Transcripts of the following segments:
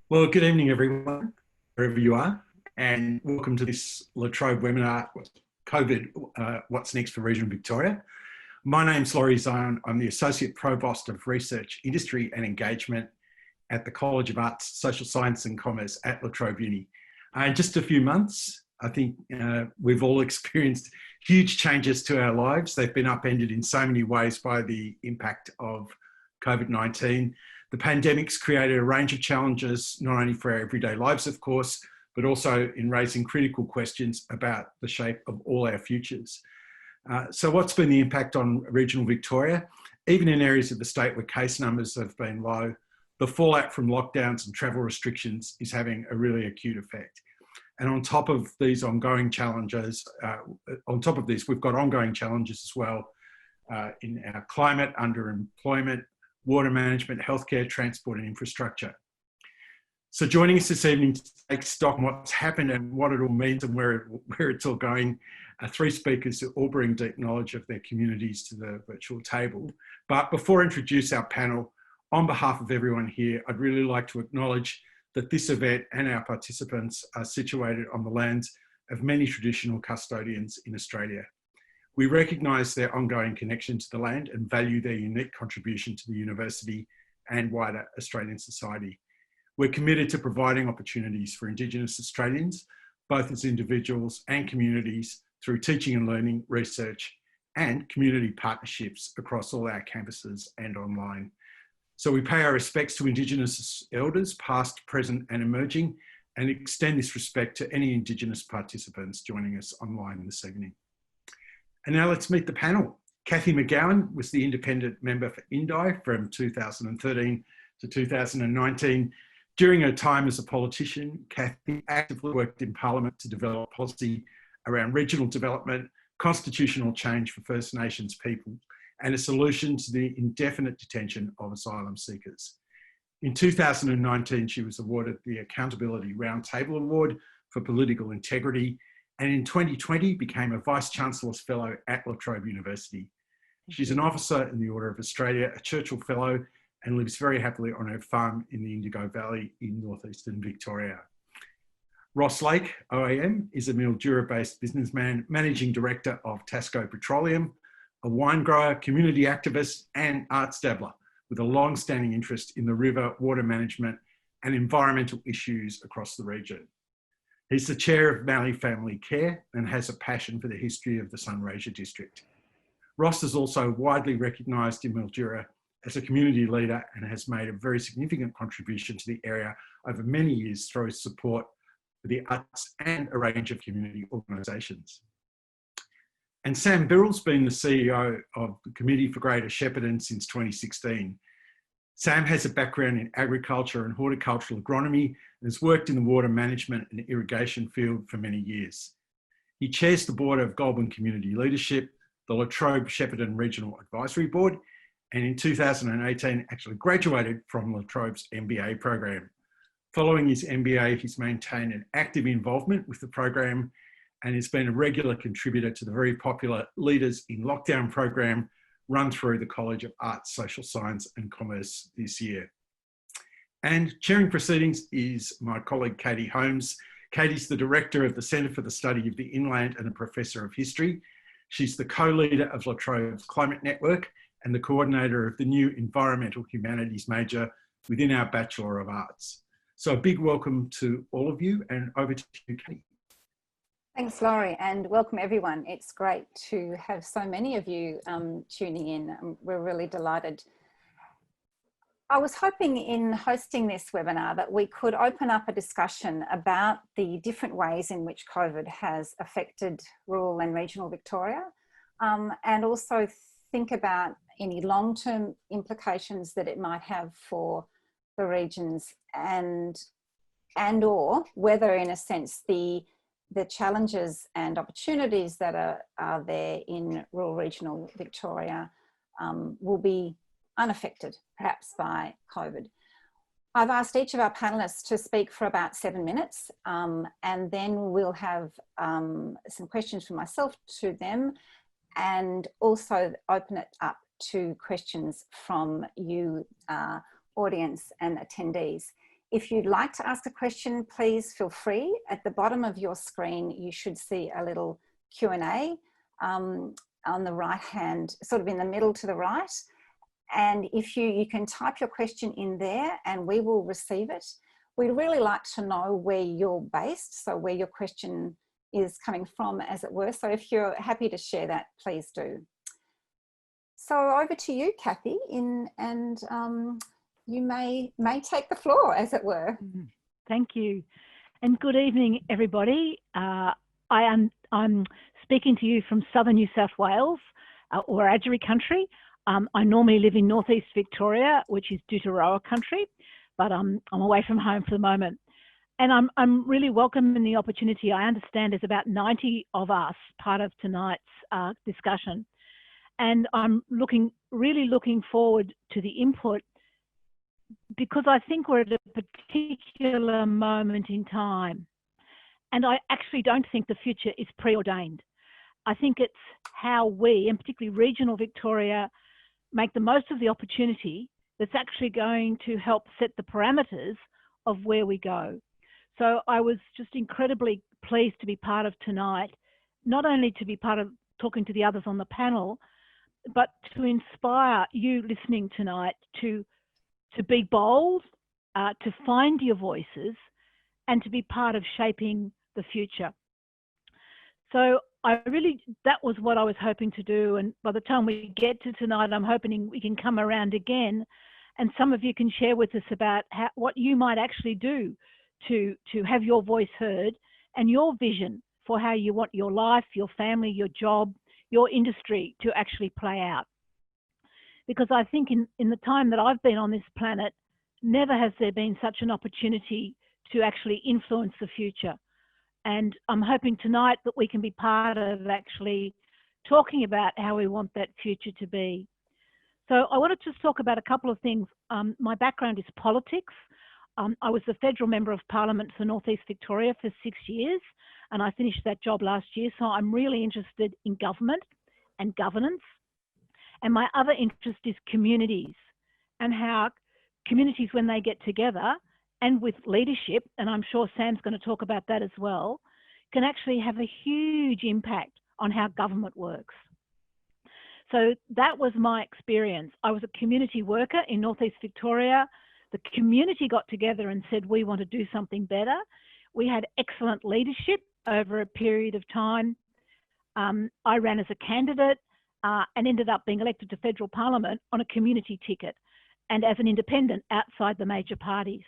Well, good evening, everyone, wherever you are, and welcome to this La Trobe webinar, COVID, What's Next for Regional Victoria. My name's Laurie Zion. I'm the Associate Provost of Research, Industry and Engagement at the College of Arts, Social Science and Commerce at La Trobe Uni. In just a few months, I think we've all experienced huge changes to our lives. They've been upended in so many ways by the impact of COVID-19. The pandemic's created a range of challenges, not only for our everyday lives, of course, but also in raising critical questions about the shape of all our futures. So what's been the impact on regional Victoria? Even in areas of the state where case numbers have been low, the fallout from lockdowns and travel restrictions is having a really acute effect. And on top of these ongoing challenges, we've got ongoing challenges as well in our climate, underemployment, water management, healthcare, transport and infrastructure. So joining us this evening to take stock on what's happened and what it all means and where it's all going are three speakers who all bring deep knowledge of their communities to the virtual table. But before I introduce our panel, on behalf of everyone here, I'd really like to acknowledge that this event and our participants are situated on the lands of many traditional custodians in Australia. We recognise their ongoing connection to the land and value their unique contribution to the university and wider Australian society. We're committed to providing opportunities for Indigenous Australians, both as individuals and communities, through teaching and learning, research and community partnerships across all our campuses and online. So we pay our respects to Indigenous elders, past, present and emerging, and extend this respect to any Indigenous participants joining us online this evening. And now let's meet the panel. Cathy McGowan was the independent member for Indi from 2013 to 2019. During her time as a politician, Cathy actively worked in Parliament to develop policy around regional development, constitutional change for First Nations people, and a solution to the indefinite detention of asylum seekers. In 2019, she was awarded the Accountability Roundtable Award for Political Integrity, and in 2020 became a Vice-Chancellor's Fellow at La Trobe University. She's an officer in the Order of Australia, a Churchill Fellow, and lives very happily on her farm in the Indigo Valley in northeastern Victoria. Ross Lake, OAM, is a Mildura-based businessman, Managing Director of Tasco Petroleum, a wine grower, community activist, and arts dabbler with a long-standing interest in the river, water management, and environmental issues across the region. He's the chair of Mallee Family Care and has a passion for the history of the Sunraysia district. Ross is also widely recognised in Mildura as a community leader and has made a very significant contribution to the area over many years through his support for the arts and a range of community organisations. And Sam Birrell's been the CEO of the Committee for Greater Shepparton since 2016. Sam has a background in agriculture and horticultural agronomy and has worked in the water management and irrigation field for many years. He chairs the board of Goulburn Community Leadership, the La Trobe Shepparton Regional Advisory Board, and in 2018 actually graduated from La Trobe's MBA program. Following his MBA, he's maintained an active involvement with the program and has been a regular contributor to the very popular Leaders in Lockdown program run through the College of Arts, Social Science and Commerce this year. And chairing proceedings is my colleague Katie Holmes. Katie's the Director of the Centre for the Study of the Inland and a Professor of History. She's the co-leader of La Trobe's Climate Network and the coordinator of the new Environmental Humanities major within our Bachelor of Arts. So a big welcome to all of you, and over to you, Katie. Thanks, Laurie, and welcome everyone. It's great to have so many of you tuning in. We're really delighted. I was hoping in hosting this webinar that we could open up a discussion about the different ways in which COVID has affected rural and regional Victoria, and also think about any long-term implications that it might have for the regions and or whether, in a sense, the challenges and opportunities that are there in rural regional Victoria will be unaffected, perhaps, by COVID. I've asked each of our panellists to speak for about 7 minutes, and then we'll have some questions from myself to them, and also open it up to questions from you, audience and attendees. If you'd like to ask a question, please feel free. At the bottom of your screen, you should see a little Q&A on the right hand, sort of in the middle to the right. And if you can type your question in there and we will receive it. We'd really like to know where you're based, so where your question is coming from, as it were. So if you're happy to share that, please do. So over to you, Cathy, and you may take the floor, as it were. Thank you, and good evening, everybody. I'm speaking to you from southern New South Wales, or Wiradjuri country. I normally live in northeast Victoria, which is Dutaroa country, but I'm away from home for the moment. And I'm really welcoming the opportunity. I understand there's about 90 of us part of tonight's discussion. And I'm really looking forward to the input, because I think we're at a particular moment in time. And I actually don't think the future is preordained. I think it's how we, and particularly regional Victoria, make the most of the opportunity that's actually going to help set the parameters of where we go. So I was just incredibly pleased to be part of tonight, not only to be part of talking to the others on the panel, but to inspire you listening tonight to be bold, to find your voices, and to be part of shaping the future. So that was what I was hoping to do. And by the time we get to tonight, I'm hoping we can come around again, and some of you can share with us about what you might actually do to have your voice heard, and your vision for how you want your life, your family, your job, your industry to actually play out. Because I think in the time that I've been on this planet, never has there been such an opportunity to actually influence the future. And I'm hoping tonight that we can be part of actually talking about how we want that future to be. So I wanted to talk about a couple of things. My background is politics. I was the Federal Member of Parliament for North East Victoria for 6 years, and I finished that job last year. So I'm really interested in government and governance. And my other interest is communities, and how communities, when they get together and with leadership, and I'm sure Sam's going to talk about that as well, can actually have a huge impact on how government works. So that was my experience. I was a community worker in North East Victoria. The community got together and said, we want to do something better. We had excellent leadership over a period of time. I ran as a candidate and ended up being elected to federal parliament on a community ticket and as an independent outside the major parties.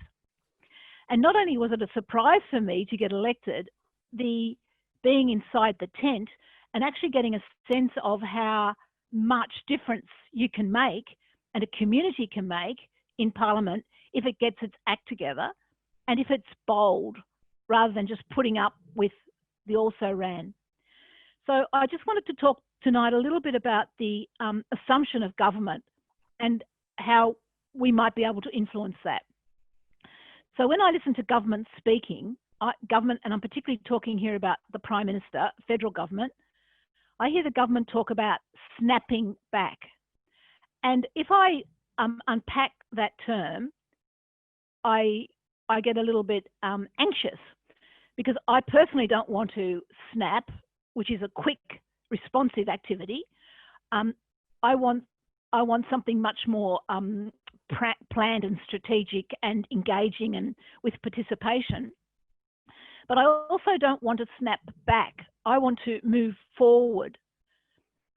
And not only was it a surprise for me to get elected, being inside the tent and actually getting a sense of how much difference you can make and a community can make in Parliament if it gets its act together and if it's bold rather than just putting up with the also ran. So I just wanted to talk tonight a little bit about the assumption of government and how we might be able to influence that. So when I listen to government speaking, government, and I'm particularly talking here about the Prime Minister, federal government, I hear the government talk about snapping back. And if I unpack that term, I get a little bit anxious, because I personally don't want to snap, which is a quick, responsive activity. I want something much more planned and strategic and engaging and with participation. But I also don't want to snap back. I want to move forward.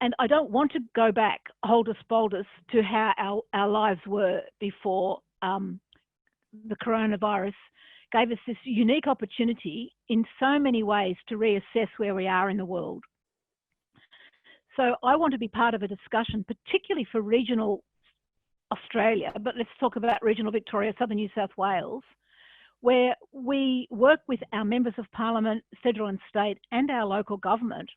And I don't want to go back, holdus boldus, to how our lives were before the coronavirus gave us this unique opportunity in so many ways to reassess where we are in the world. So I want to be part of a discussion, particularly for regional Australia, but let's talk about regional Victoria, southern New South Wales, where we work with our members of parliament, federal and state, and our local government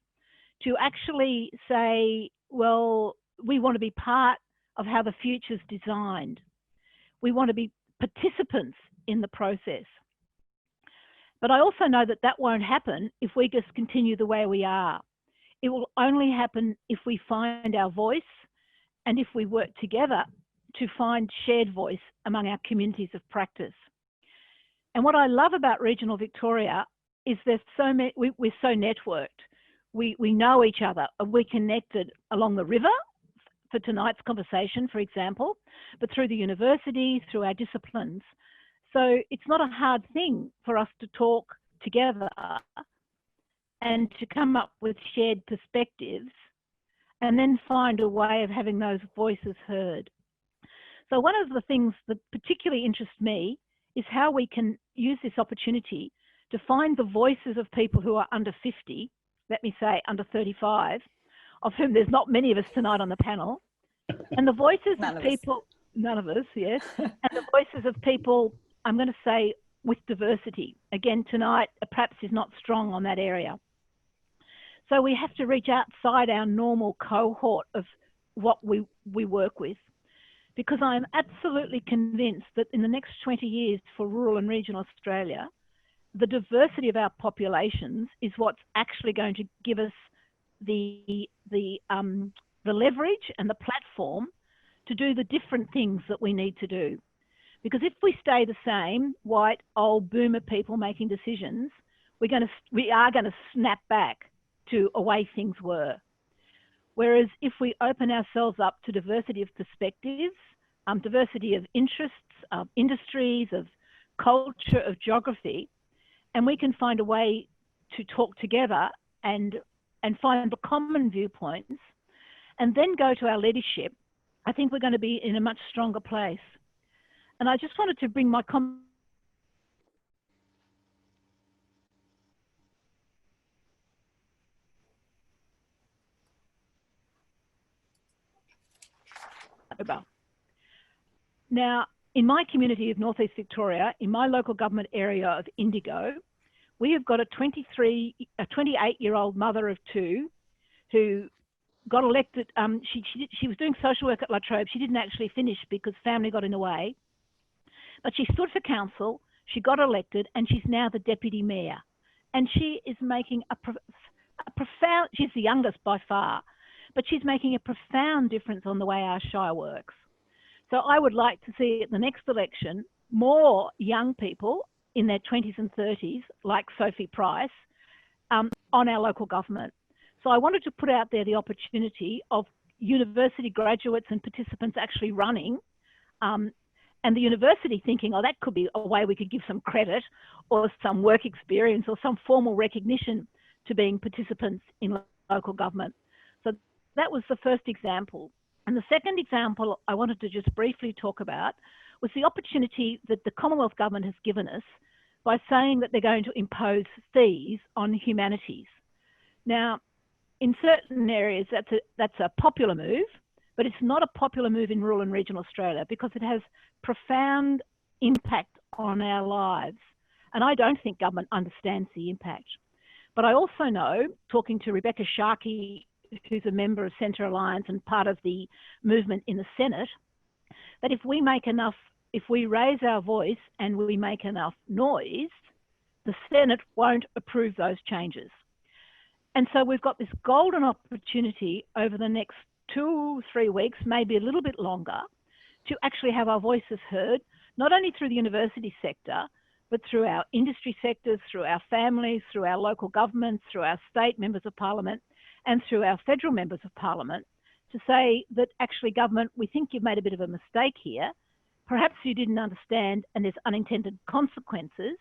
to actually say, well, we want to be part of how the future's designed. We want to be participants in the process. But I also know that that won't happen if we just continue the way we are. It will only happen if we find our voice and if we work together to find shared voice among our communities of practice. And what I love about regional Victoria is there's so many, we're so networked. We know each other. We're connected along the river for tonight's conversation, for example, but through the university, through our disciplines. So it's not a hard thing for us to talk together and to come up with shared perspectives and then find a way of having those voices heard. So one of the things that particularly interests me is how we can use this opportunity to find the voices of people who are under 50, let me say under 35, of whom there's not many of us tonight on the panel, and the voices of people, none of us, yes, and the voices of people, I'm going to say, with diversity. Again, tonight perhaps is not strong on that area. So we have to reach outside our normal cohort of what we work with, because I am absolutely convinced that in the next 20 years for rural and regional Australia, the diversity of our populations is what's actually going to give us the leverage and the platform to do the different things that we need to do. Because if we stay the same, white, old, boomer people making decisions, we are going to snap back to a way things were. Whereas if we open ourselves up to diversity of perspectives, diversity of interests, of industries, of culture, of geography, and we can find a way to talk together and find the common viewpoints and then go to our leadership, I think we're going to be in a much stronger place. And I just wanted to bring my comment over. Now, in my community of Northeast Victoria, in my local government area of Indigo, we have got a 28-year-old mother of two who got elected. She was doing social work at La Trobe. She didn't actually finish because family got in the way. But she stood for council, she got elected, and she's now the deputy mayor. And she is making a profound, she's the youngest by far, but she's making a profound difference on the way our shire works. So I would like to see at the next election more young people in their 20s and 30s, like Sophie Price, on our local government. So I wanted to put out there the opportunity of university graduates and participants actually running, and the university thinking, oh, that could be a way we could give some credit or some work experience or some formal recognition to being participants in local government. So that was the first example. And the second example I wanted to just briefly talk about was the opportunity that the Commonwealth Government has given us by saying that they're going to impose fees on humanities. Now, in certain areas, that's a popular move, but it's not a popular move in rural and regional Australia because it has profound impact on our lives. And I don't think government understands the impact. But I also know, talking to Rebecca Sharkey, who's a member of Centre Alliance and part of the movement in the Senate, that if we raise our voice and we make enough noise, the Senate won't approve those changes. And so we've got this golden opportunity over the next 2-3 weeks, maybe a little bit longer, to actually have our voices heard, not only through the university sector, but through our industry sectors, through our families, through our local governments, through our state members of parliament, and through our federal members of parliament, to say that actually government, we think you've made a bit of a mistake here. Perhaps you didn't understand and there's unintended consequences.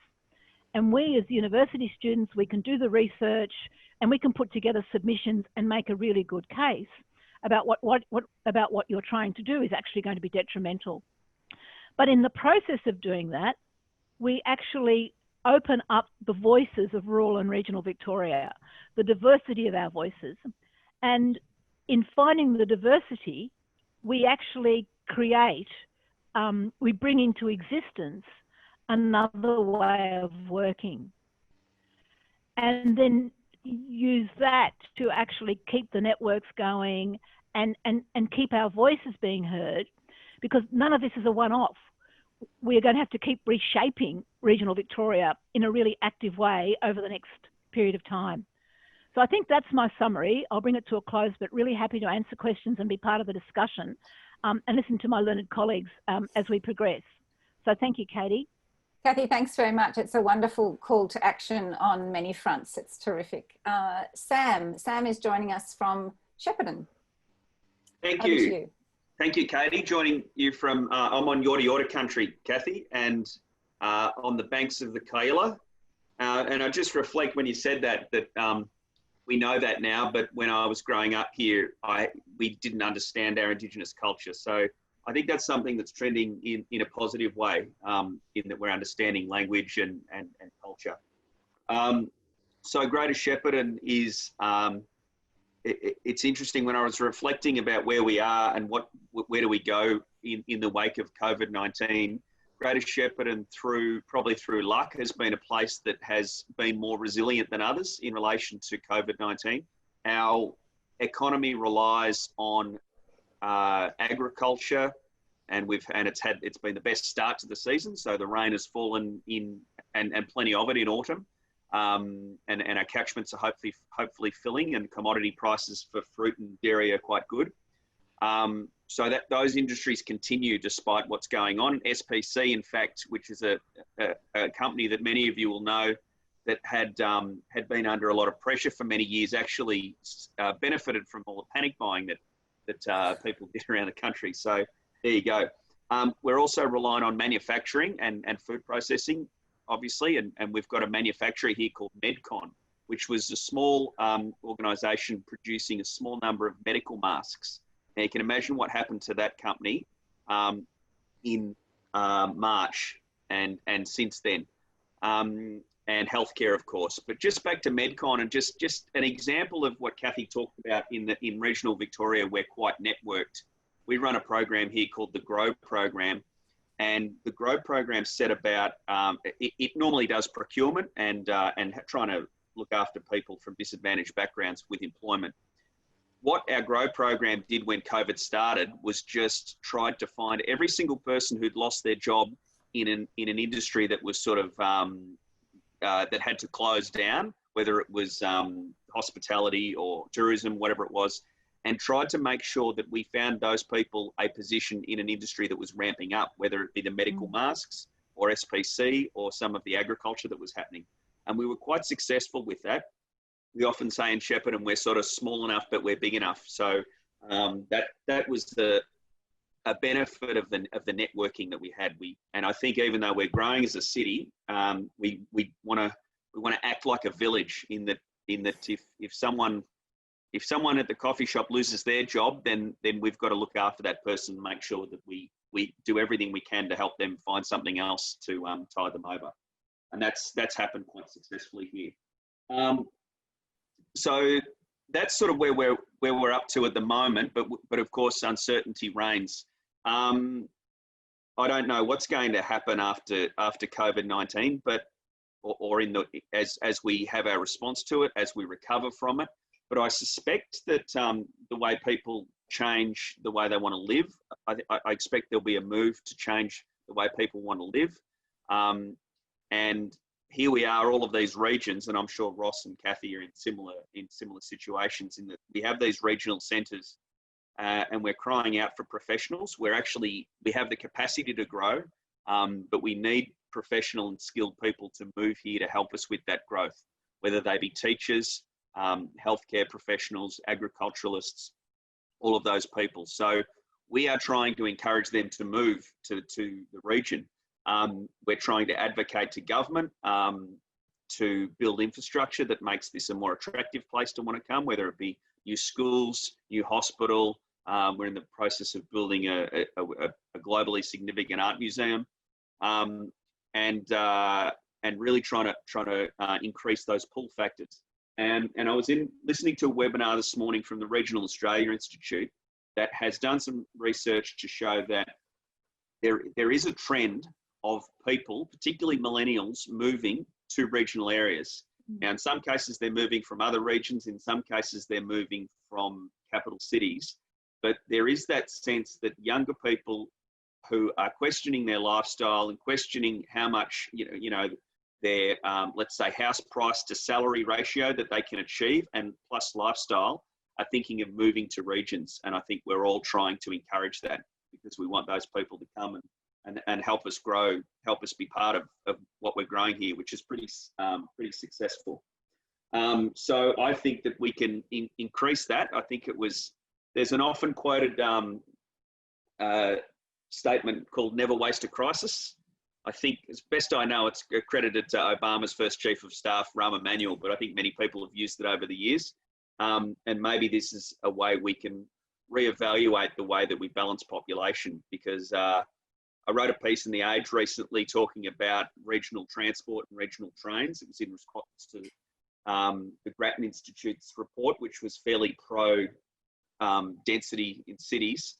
And we as university students, we can do the research and we can put together submissions and make a really good case about what you're trying to do is actually going to be detrimental. But in the process of doing that, we actually open up the voices of rural and regional Victoria, the diversity of our voices. And in finding the diversity, we actually create, we bring into existence another way of working. And then use that to actually keep the networks going and keep our voices being heard, because none of this is a one-off. We're going to have to keep reshaping regional Victoria in a really active way over the next period of time. So I think that's my summary. I'll bring it to a close, but really happy to answer questions and be part of the discussion and listen to my learned colleagues as we progress. So thank you, Katie. Cathy, thanks very much. It's a wonderful call to action on many fronts. It's terrific. Sam is joining us from Shepparton. Thank Over you. to you. Thank you, Katie. Joining you from, I'm on Yorta Yorta country, Cathy, and on the banks of the Kaila. And I just reflect when you said that we know that now, but when I was growing up here, we didn't understand our Indigenous culture. So I think that's something that's trending in a positive way, in that we're understanding language and culture. So Greater Shepparton is, it's interesting when I was reflecting about where we are and where do we go in the wake of COVID-19. Greater Shepparton, probably through luck, has been a place that has been more resilient than others in relation to COVID-19. Our economy relies on agriculture, and it's been the best start to the season. So the rain has fallen in, and plenty of it in autumn, and our catchments are hopefully filling, and commodity prices for fruit and dairy are quite good. So that those industries continue despite what's going on. SPC, in fact, which is a company that many of you will know, that had been under a lot of pressure for many years, actually benefited from all the panic buying that people did around the country. So there you go. We're also relying on manufacturing and food processing, obviously, and we've got a manufacturer here called Medcon, which was a small organisation producing a small number of medical masks. Now you can imagine what happened to that company in March and since then. And healthcare, of course. But just back to Medcon, and just an example of what Cathy talked about in regional Victoria, we're quite networked. We run a program here called the GROW program, and the GROW program set about, it normally does procurement and trying to look after people from disadvantaged backgrounds with employment. What our GROW program did when COVID started was just tried to find every single person who'd lost their job in an industry that was sort of, that had to close down, whether it was hospitality or tourism, whatever it was, and tried to make sure that we found those people a position in an industry that was ramping up, whether it be the medical masks or SPC or some of the agriculture that was happening. And we were quite successful with that. We often say in Shepparton, we're sort of small enough, but we're big enough. So that was a benefit of the networking that we had. And I think even though we're growing as a city, we want to act like a village in that if someone at the coffee shop loses their job, then we've got to look after that person and make sure that we do everything we can to help them find something else to tide them over. And that's happened quite successfully here. So that's sort of where we're up to at the moment, but of course uncertainty reigns. I don't know what's going to happen after COVID-19, or as we have our response to it, as we recover from it. But I suspect that the way people change the way they want to live, I expect there'll be a move to change the way people want to live. And here we are, all of these regions, and I'm sure Ross and Cathy are in similar situations, in that we have these regional centres, and we're crying out for professionals. We have the capacity to grow, but we need professional and skilled people to move here to help us with that growth, whether they be teachers, healthcare professionals, agriculturalists, all of those people. So we are trying to encourage them to move to the region. We're trying to advocate to government to build infrastructure that makes this a more attractive place to want to come, whether it be new schools, new hospital. We're in the process of building a globally significant art museum, and really trying to increase those pull factors. And I was listening to a webinar this morning from the Regional Australia Institute that has done some research to show that there is a trend of people, particularly millennials, moving to regional areas. Now, in some cases, they're moving from other regions. In some cases, they're moving from capital cities. But there is that sense that younger people who are questioning their lifestyle and questioning how much, their, let's say, house price to salary ratio that they can achieve, and plus lifestyle, are thinking of moving to regions. And I think we're all trying to encourage that, because we want those people to come and help us grow, help us be part of what we're growing here, which is pretty successful. So I think that we can increase that. I think there's an often quoted statement called "never waste a crisis." I think, as best I know, it's accredited to Obama's first chief of staff, Rahm Emanuel, but I think many people have used it over the years. And maybe this is a way we can reevaluate the way that we balance population, because I wrote a piece in The Age recently talking about regional transport and regional trains. It was in response to the Grattan Institute's report, which was fairly pro density in cities.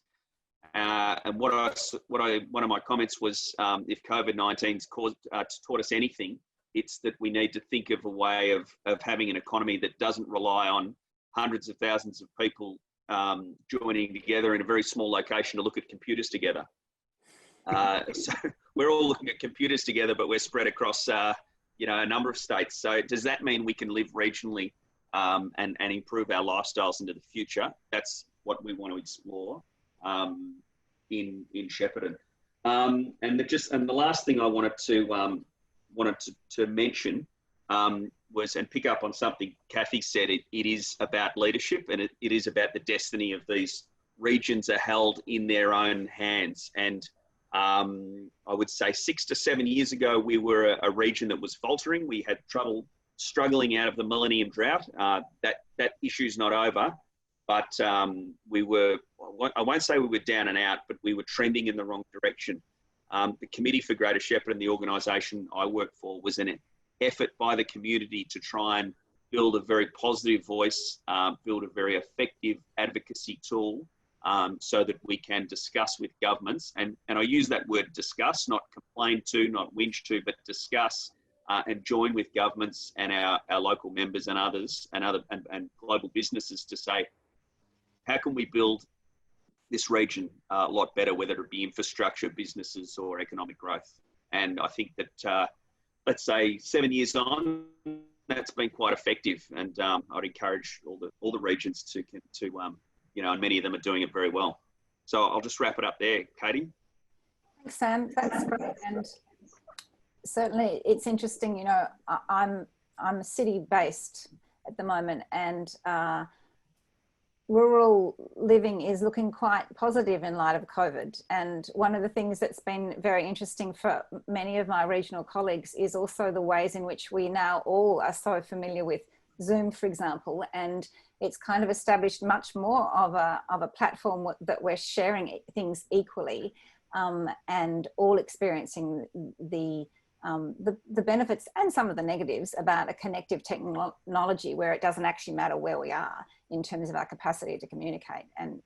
And one of my comments was, if COVID-19's taught us anything, it's that we need to think of a way of having an economy that doesn't rely on hundreds of thousands of people joining together in a very small location to look at computers together. So we're all looking at computers together, but we're spread across a number of states. So does that mean we can live regionally and improve our lifestyles into the future? That's what we want to explore in Shepparton. And the last thing I wanted to mention was, and pick up on something Cathy said, it is about leadership, and it is about the destiny of these regions are held in their own hands. And I would say 6 to 7 years ago, we were a region that was faltering. We had trouble struggling out of the millennium drought. That issue's not over, but we were, I won't say we were down and out, but we were trending in the wrong direction. The Committee for Greater Shepparton, the organisation I work for, was an effort by the community to try and build a very positive voice, build a very effective advocacy tool, so that we can discuss with governments, and I use that word discuss, not complain to, not whinge to, but discuss and join with governments and our local members and others and global businesses to say, how can we build this region a lot better, whether it be infrastructure, businesses, or economic growth? And I think that, let's say 7 years on, that's been quite effective, and I'd encourage all the regions to and many of them are doing it very well. So I'll just wrap it up there, Katie. Thanks, Sam. That's great, and certainly it's interesting. I'm city-based at the moment, and rural living is looking quite positive in light of COVID. And one of the things that's been very interesting for many of my regional colleagues is also the ways in which we now all are so familiar with Zoom, for example, and it's kind of established much more of a platform that we're sharing things equally, and all experiencing the benefits and some of the negatives about a connective technology where it doesn't actually matter where we are in terms of our capacity to communicate and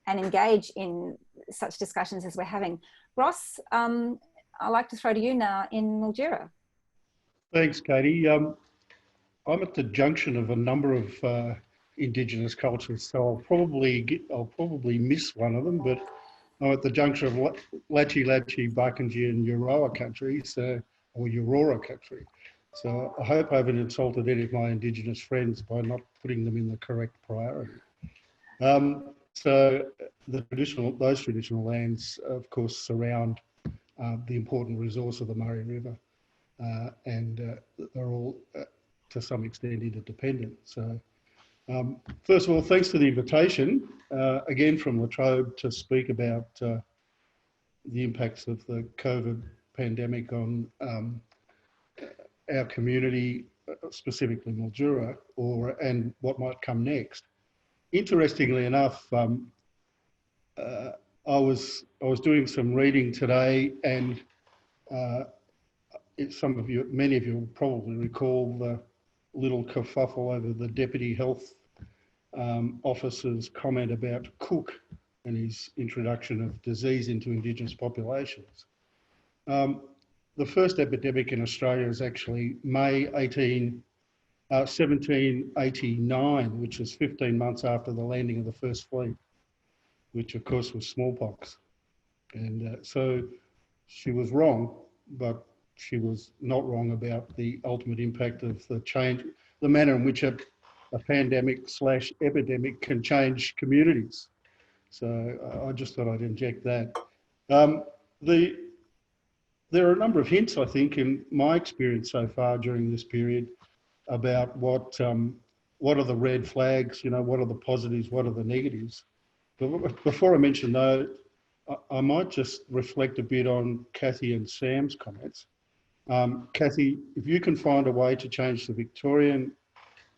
engage in such discussions as we're having. Ross, I'd like to throw to you now in Mildura. Thanks, Katie. I'm at the junction of a number of Indigenous cultures, so I'll probably miss one of them, but I'm at the junction of Latchi, Barkindji and Euroa country, or Aurora country. So I hope I haven't insulted any of my Indigenous friends by not putting them in the correct priority. So those traditional lands, of course, surround the important resource of the Murray River, and they're all to some extent interdependent. So first of all, thanks for the invitation, again from La Trobe, to speak about the impacts of the COVID pandemic on our community, specifically Mildura, and what might come next. Interestingly enough, I was doing some reading today, and many of you will probably recall the little kerfuffle over the Deputy Health Officer's comment about Cook and his introduction of disease into Indigenous populations. The first epidemic in Australia is actually May 1789, which is 15 months after the landing of the first fleet, which of course was smallpox. And so she was wrong, but she was not wrong about the ultimate impact of the manner in which a pandemic/epidemic can change communities. So I just thought I'd inject that. There are a number of hints, I think, in my experience so far during this period about what are the red flags, what are the positives, what are the negatives. But before I mention those, I might just reflect a bit on Cathy and Sam's comments. Cathy, if you can find a way to change the Victorian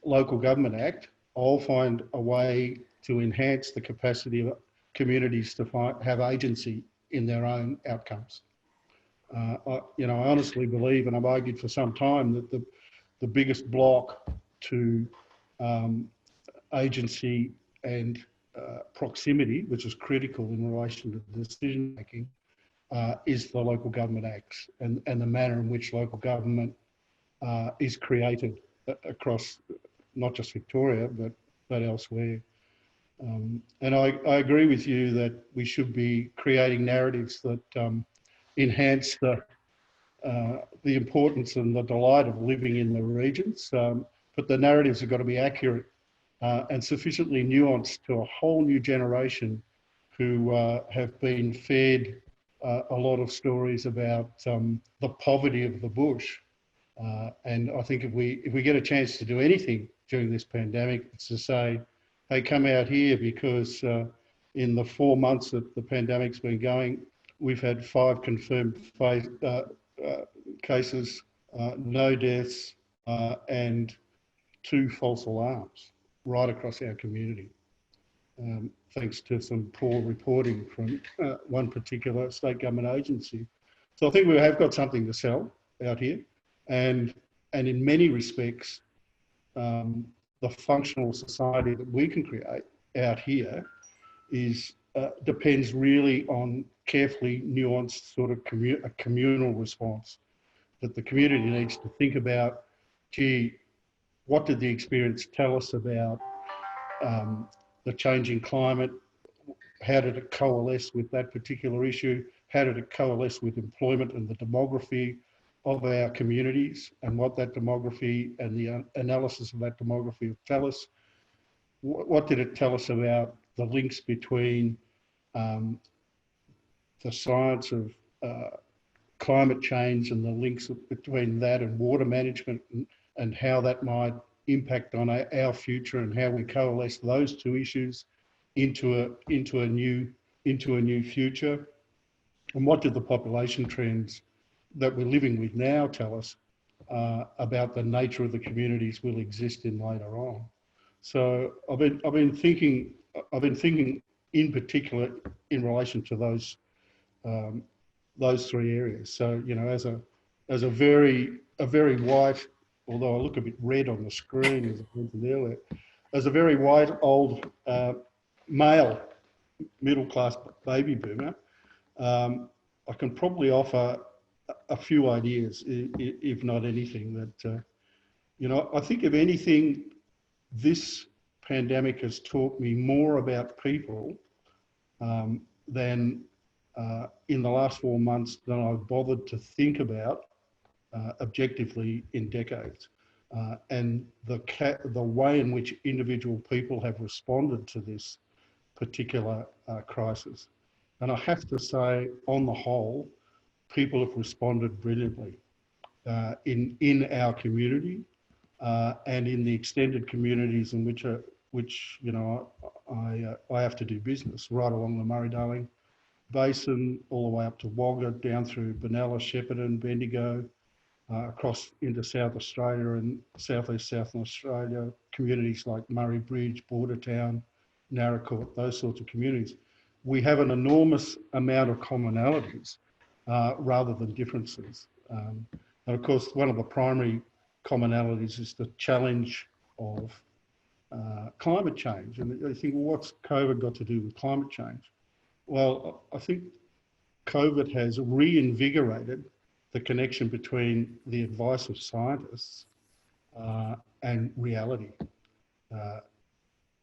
Local Government Act, I'll find a way to enhance the capacity of communities to have agency in their own outcomes. I honestly believe, and I've argued for some time, that the biggest block to agency and proximity, which is critical in relation to decision making, is the Local Government Acts and the manner in which local government is created across not just Victoria but elsewhere. And I agree with you that we should be creating narratives that enhance the importance and the delight of living in the regions, but the narratives have got to be accurate and sufficiently nuanced to a whole new generation who have been fed a lot of stories about the poverty of the bush. And I think if we get a chance to do anything during this pandemic, it's to say, hey, come out here, because in the 4 months that the pandemic's been going, we've had 5 confirmed cases, no deaths, and 2 false alarms right across our community, thanks to some poor reporting from one particular state government agency. So I think we have got something to sell out here, and in many respects, the functional society that we can create out here depends really on carefully nuanced sort of a communal response that the community needs to think about. Gee, what did the experience tell us about the changing climate? How did it coalesce with that particular issue? How did it coalesce with employment and the demography of our communities, and what that demography and the analysis of that demography will tell us? What did it tell us about the links between the science of climate change and the links between that and water management, and how that might impact on our future, and how we coalesce those 2 issues into a new future? And what did the population trends that we're living with now tell us about the nature of the communities we'll exist in later on? So I've been thinking in particular in relation to those 3 areas. So as a very white, although I look a bit red on the screen as I mentioned earlier, as a very white old male middle class baby boomer, I can probably offer a few ideas, if not anything, that I think if anything, this pandemic has taught me more about people than in the last 4 months than I've bothered to think about objectively in decades. And the way in which individual people have responded to this particular crisis. And I have to say, on the whole, people have responded brilliantly in our community and in the extended communities in which I have to do business, right along the Murray-Darling Basin, all the way up to Wagga, down through Benalla, Shepparton, Bendigo, across into South Australia and southeast Southern Australia, communities like Murray Bridge, Bordertown, Narracourt, those sorts of communities. We have an enormous amount of commonalities rather than differences. And of course, one of the primary commonalities is the challenge of climate change. And you think, well, what's COVID got to do with climate change? Well, I think COVID has reinvigorated the connection between the advice of scientists and reality.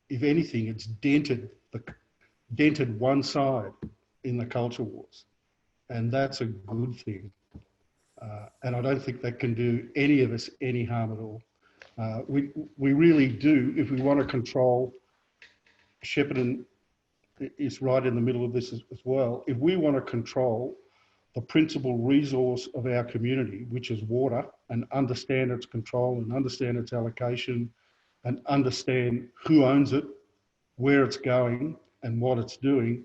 If anything, it's dented one side in the culture wars, and that's a good thing. And I don't think that can do any of us any harm at all. We really do, if we want to control Shepparton is right in the middle of this as well. If we want to control the principal resource of our community, which is water, and understand its control and understand its allocation and understand who owns it, where it's going and what it's doing,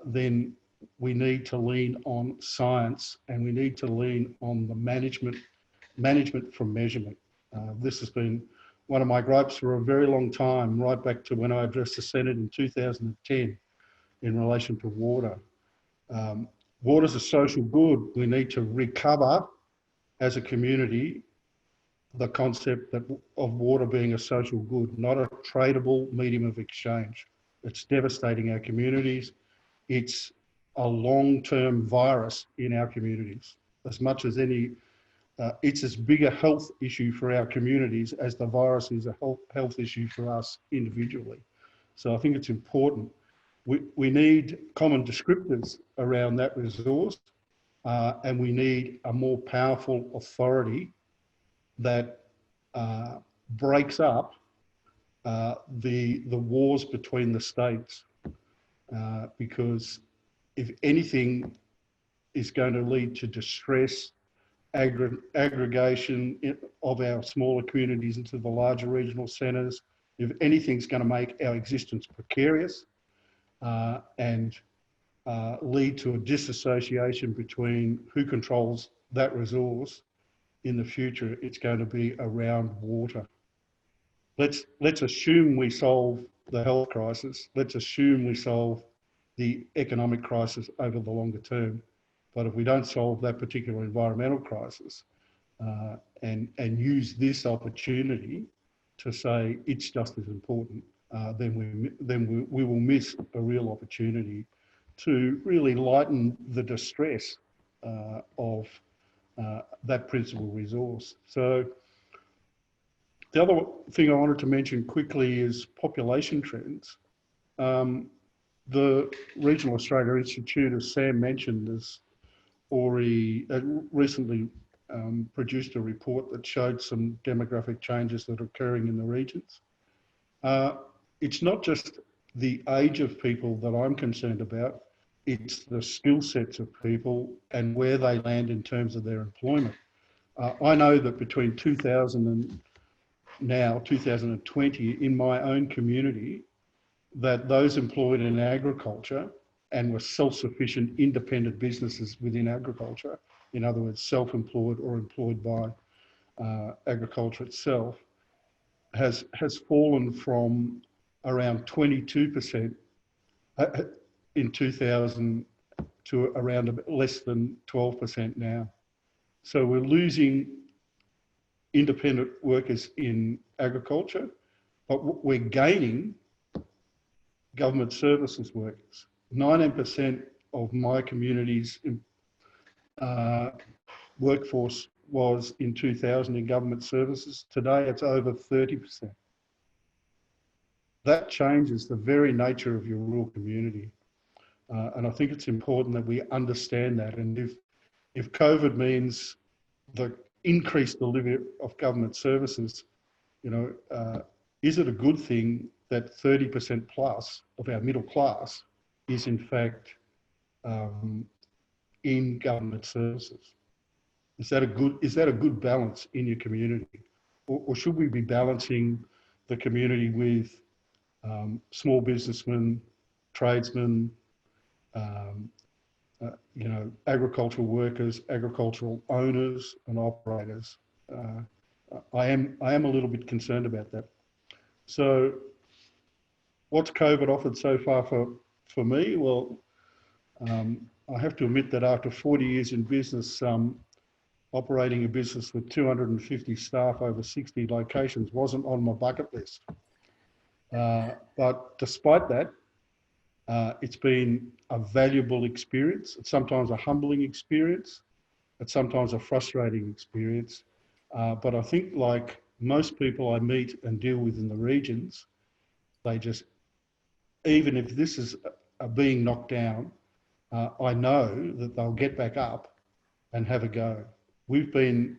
then we need to lean on science, and we need to lean on the management from measurement. This has been one of my gripes for a very long time, right back to when I addressed the Senate in 2010 in relation to water. Water is a social good. We need to recover as a community the concept of water being a social good, not a tradable medium of exchange. It's devastating our communities. It's a long-term virus in our communities. As much as any, it's as big a health issue for our communities as the virus is a health issue for us individually. So I think it's important. We need common descriptors around that resource, and we need a more powerful authority that breaks up the wars between the states, because if anything is going to lead to distress, aggregation of our smaller communities into the larger regional centres, if anything's going to make our existence precarious and lead to a disassociation between who controls that resource in the future, it's going to be around water. Let's assume we solve the health crisis. Let's assume we solve the economic crisis over the longer term. But if we don't solve that particular environmental crisis and use this opportunity to say it's just as important, then we will miss a real opportunity to really lighten the distress of that principal resource. So the other thing I wanted to mention quickly is population trends. The Regional Australia Institute, as Sam mentioned, has already recently produced a report that showed some demographic changes that are occurring in the regions. It's not just the age of people that I'm concerned about, it's the skill sets of people and where they land in terms of their employment. I know that between 2000 and now, 2020, in my own community, that those employed in agriculture and were self-sufficient independent businesses within agriculture, in other words, self-employed or employed by agriculture itself, has fallen from around 22% in 2000 to around less than 12% now. So we're losing independent workers in agriculture, but we're gaining government services workers. 19% of my community's workforce was in 2000 in government services. Today it's over 30%. That changes the very nature of your rural community. And I think it's important that we understand that. And if COVID means the increased delivery of government services, is it a good thing that 30% plus of our middle class is in fact in government services? Is that a good balance in your community? Or should we be balancing the community with small businessmen, tradesmen, agricultural workers, agricultural owners and operators? I am a little bit concerned about that. So what's COVID offered so far for me? Well, I have to admit that after 40 years in business, operating a business with 250 staff over 60 locations wasn't on my bucket list. But despite that, it's been a valuable experience. It's sometimes a humbling experience. It's sometimes a frustrating experience. But I think, like most people I meet and deal with in the regions, they just, even if this is being knocked down, I know that they'll get back up and have a go. We've been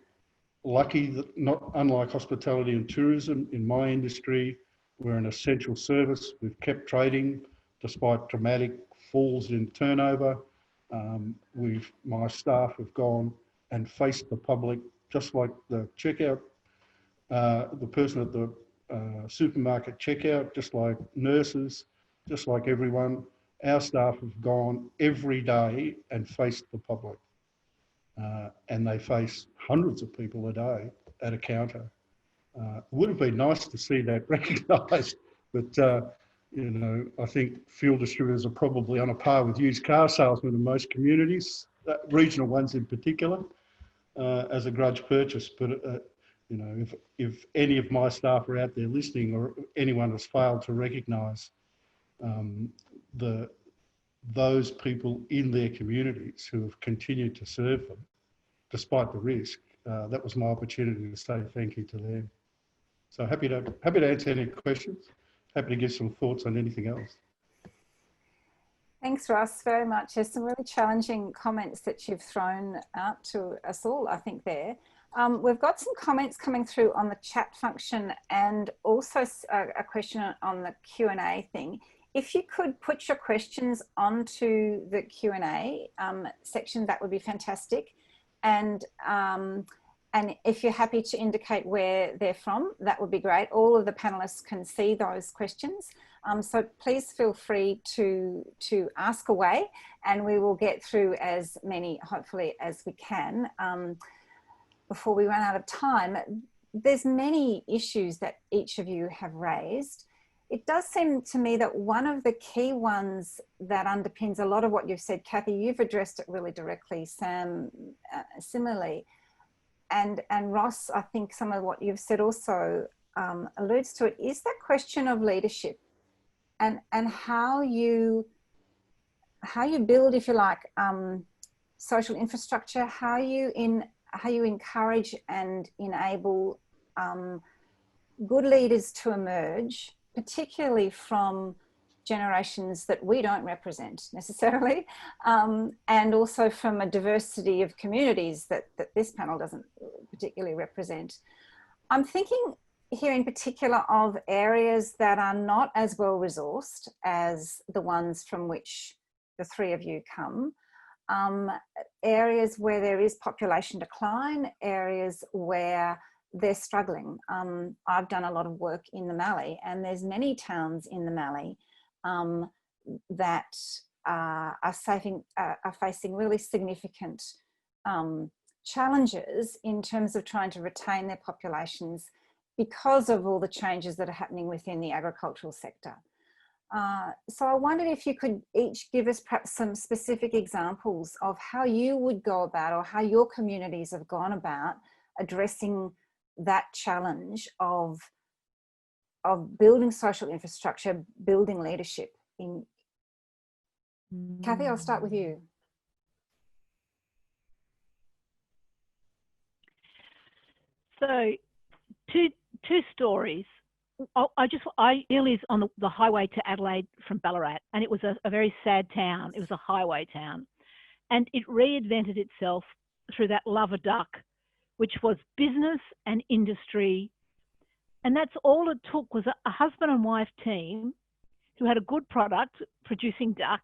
lucky that, not unlike hospitality and tourism, in my industry, we're an essential service. We've kept trading. despite dramatic falls in turnover, my staff have gone and faced the public, just like the checkout, the person at the supermarket checkout, just like nurses, just like everyone. Our staff have gone every day and faced the public. And they face hundreds of people a day at a counter. It would have been nice to see that recognised, but you know, I think fuel distributors are probably on a par with used car salesmen in most communities, regional ones in particular, as a grudge purchase. But you know, if any of my staff are out there listening, or anyone has failed to recognise those people in their communities who have continued to serve them despite the risk, that was my opportunity to say thank you to them. So happy to answer any questions. Happy to give some thoughts on anything else. Thanks, Ross, very much. There's some really challenging comments that you've thrown out to us all, I think, there. We've got some comments coming through on the chat function, and also a question on the Q&A thing. If you could put your questions onto the Q&A section, that would be fantastic. And if you're happy to indicate where they're from, that would be great. All of the panellists can see those questions. So please feel free to ask away, and we will get through as many, hopefully, as we can before we run out of time. There's many issues that each of you have raised. It does seem to me that one of the key ones that underpins a lot of what you've said, Cathy, you've addressed it really directly, Sam, similarly. And Ross, I think some of what you've said also alludes to it, is that question of leadership and how you build, if you like, social infrastructure, how you encourage and enable good leaders to emerge, particularly from generations that we don't represent necessarily, and also from a diversity of communities that this panel doesn't particularly represent. I'm thinking here in particular of areas that are not as well resourced as the ones from which the three of you come, areas where there is population decline, areas where they're struggling. I've done a lot of work in the Mallee, and there's many towns in the Mallee that are facing really significant challenges in terms of trying to retain their populations because of all the changes that are happening within the agricultural sector. So I wondered if you could each give us perhaps some specific examples of how you would go about, or how your communities have gone about addressing that challenge of building social infrastructure, building leadership. Cathy, I'll start with you. So, two stories. I nearly is on the highway to Adelaide from Ballarat, and it was a very sad town. It was a highway town, and it reinvented itself through that love of duck, which was business and industry. And that's all it took, was a husband and wife team who had a good product producing duck,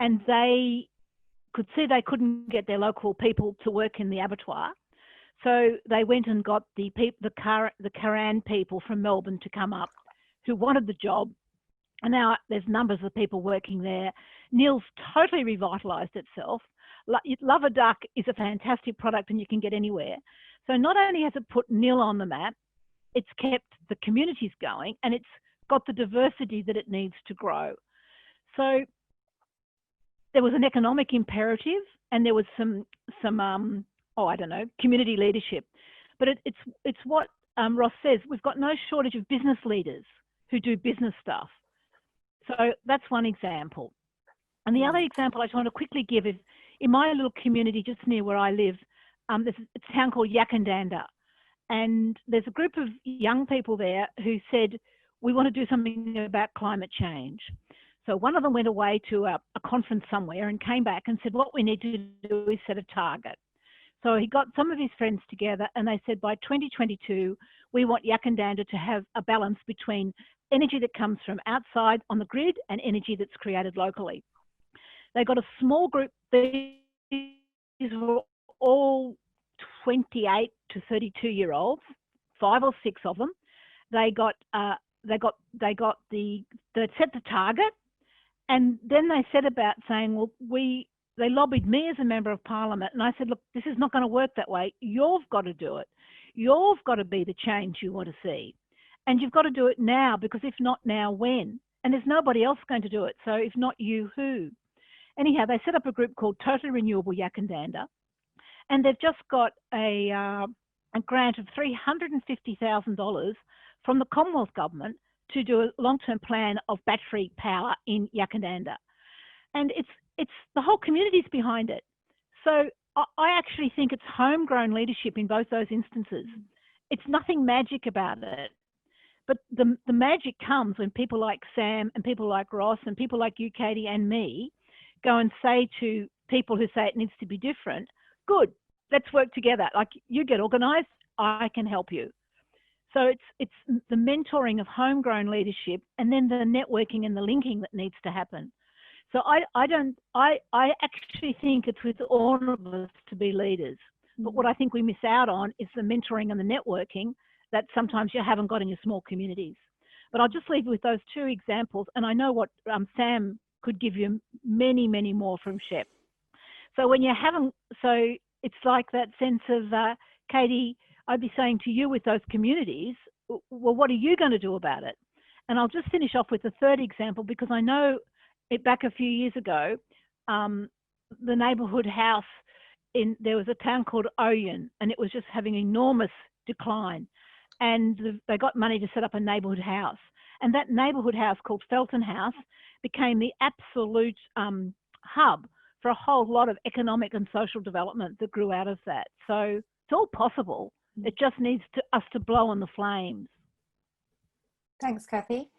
and they could see they couldn't get their local people to work in the abattoir. So they went and got the Karan people from Melbourne to come up who wanted the job. And now there's numbers of people working there. Neil's totally revitalised itself. Love a Duck is a fantastic product and you can get anywhere. So not only has it put Neil on the map, it's kept the communities going, and it's got the diversity that it needs to grow. So there was an economic imperative, and there was some I don't know, community leadership. But it's what Ross says, we've got no shortage of business leaders who do business stuff. So that's one example. And the other example I just want to quickly give is, in my little community just near where I live, there's a town called Yakandanda. And there's a group of young people there who said, we want to do something about climate change. So one of them went away to a conference somewhere and came back and said, what we need to do is set a target. So he got some of his friends together and they said, by 2022, we want Yakandanda to have a balance between energy that comes from outside on the grid and energy that's created locally. They got a small group. These were all 28 to 32-year-olds, 5 or 6 of them. They set the target, and then they set about saying, well, they lobbied me as a member of parliament, and I said, look, this is not going to work that way. You've got to do it. You've got to be the change you want to see, and you've got to do it now, because if not now, when? And there's nobody else going to do it. So if not you, who? Anyhow, they set up a group called Totally Renewable Yakandanda, and they've just got a grant of $350,000 from the Commonwealth Government to do a long-term plan of battery power in Yakandanda. And it's the whole community's behind it. So I actually think it's homegrown leadership in both those instances. It's nothing magic about it. But the magic comes when people like Sam and people like Ross and people like you, Katie, and me go and say to people who say it needs to be different, good, let's work together. Like, you get organised, I can help you. So it's the mentoring of homegrown leadership, and then the networking and the linking that needs to happen. So I actually think it's with all of us to be leaders. But what I think we miss out on is the mentoring and the networking that sometimes you haven't got in your small communities. But I'll just leave you with those 2 examples, and I know what Sam could give you many, many more from SHEP. So when you haven't, so it's like that sense of, Katie, I'd be saying to you with those communities, well, what are you going to do about it? And I'll just finish off with the 3rd example, because I know it back a few years ago, the neighbourhood house there was a town called Oyen, and it was just having enormous decline. And they got money to set up a neighbourhood house. And that neighbourhood house, called Felton House, became the absolute hub for a whole lot of economic and social development that grew out of that. So it's all possible. It just needs us to blow on the flames. Thanks, Cathy.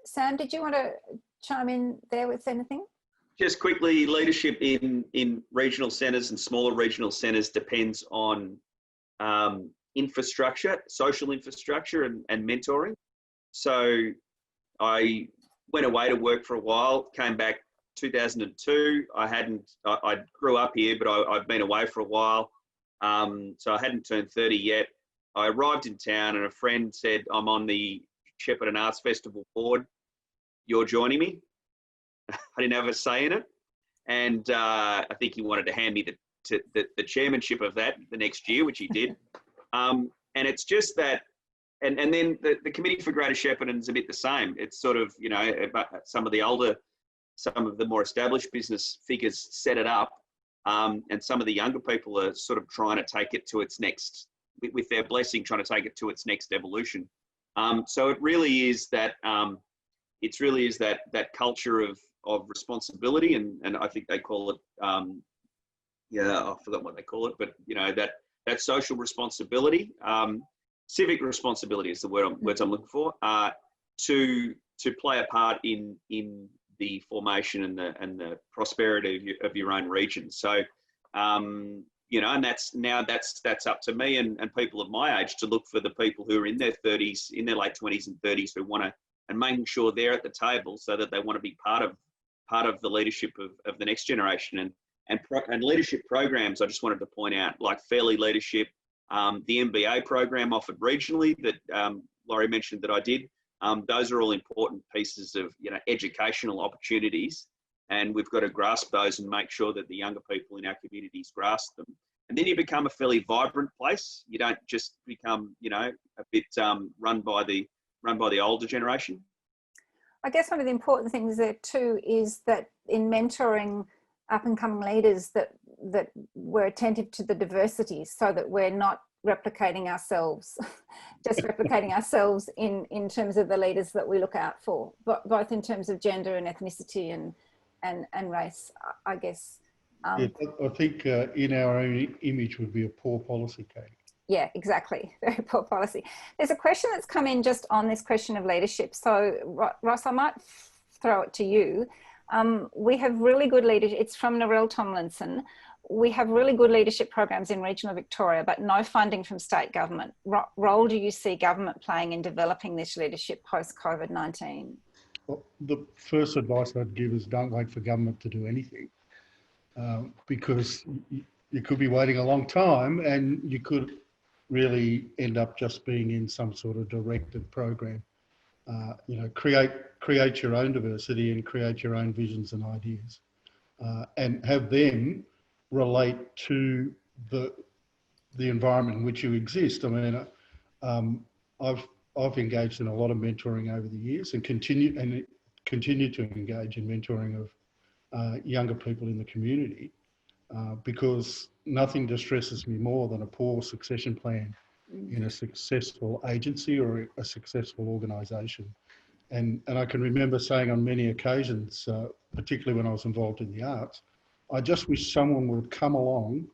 Sam, did you want to chime in there with anything? Just quickly, leadership in regional centres and smaller regional centres depends on infrastructure, social infrastructure and mentoring. So I went away to work for a while, came back 2002. I grew up here, but I've been away for a while. So I hadn't turned 30 yet. I arrived in town and a friend said, I'm on the Shepherd and Arts Festival board. You're joining me? I didn't have a say in it. And I think he wanted to hand me the chairmanship of that the next year, which he did. And it's just that, and then the Committee for Greater Shepparton is a bit the same. It's sort of, you know, some of the more established business figures set it up, and some of the younger people are sort of trying to take it to its next, with their blessing, trying to take it to its next evolution. So it really is that, that culture of responsibility, and I think they call it, I forgot what they call it, but you know, that social responsibility, civic responsibility is the words I'm looking for, to play a part in the formation and the prosperity of your own region. So, you know, and that's up to me and people of my age to look for the people who are in their 30s, in their late 20s and 30s, who want to, and making sure they're at the table so that they want to be part of the leadership of the next generation. And leadership programs, I just wanted to point out, like Fairly Leadership, the MBA program offered regionally that Laurie mentioned that I did. Those are all important pieces of, you know, educational opportunities, and we've got to grasp those and make sure that the younger people in our communities grasp them. And then you become a fairly vibrant place. You don't just become, you know, a bit run by the older generation. I guess one of the important things there too is that in mentoring up and coming leaders that we're attentive to the diversity, so that we're not replicating ourselves, just replicating ourselves in terms of the leaders that we look out for, both in terms of gender and ethnicity and race, I guess. Yeah, I think in our own image would be a poor policy, Kate. Yeah, exactly. Very poor policy. There's a question that's come in just on this question of leadership. So Ross, I might throw it to you. We have really good leadership. It's from Narelle Tomlinson. we have really good leadership programs in regional Victoria, but no funding from state government. Role do you see government playing in developing this leadership post-COVID-19? Well, the first advice I'd give is don't wait for government to do anything, because you could be waiting a long time and you could really end up just being in some sort of directed program. You know, create your own diversity and create your own visions and ideas, and have them relate to the environment in which you exist. I mean, I've engaged in a lot of mentoring over the years and continue to engage in mentoring of younger people in the community, because nothing distresses me more than a poor succession plan in a successful agency or a successful organisation. And I can remember saying on many occasions, particularly when I was involved in the arts, I just wish someone would come along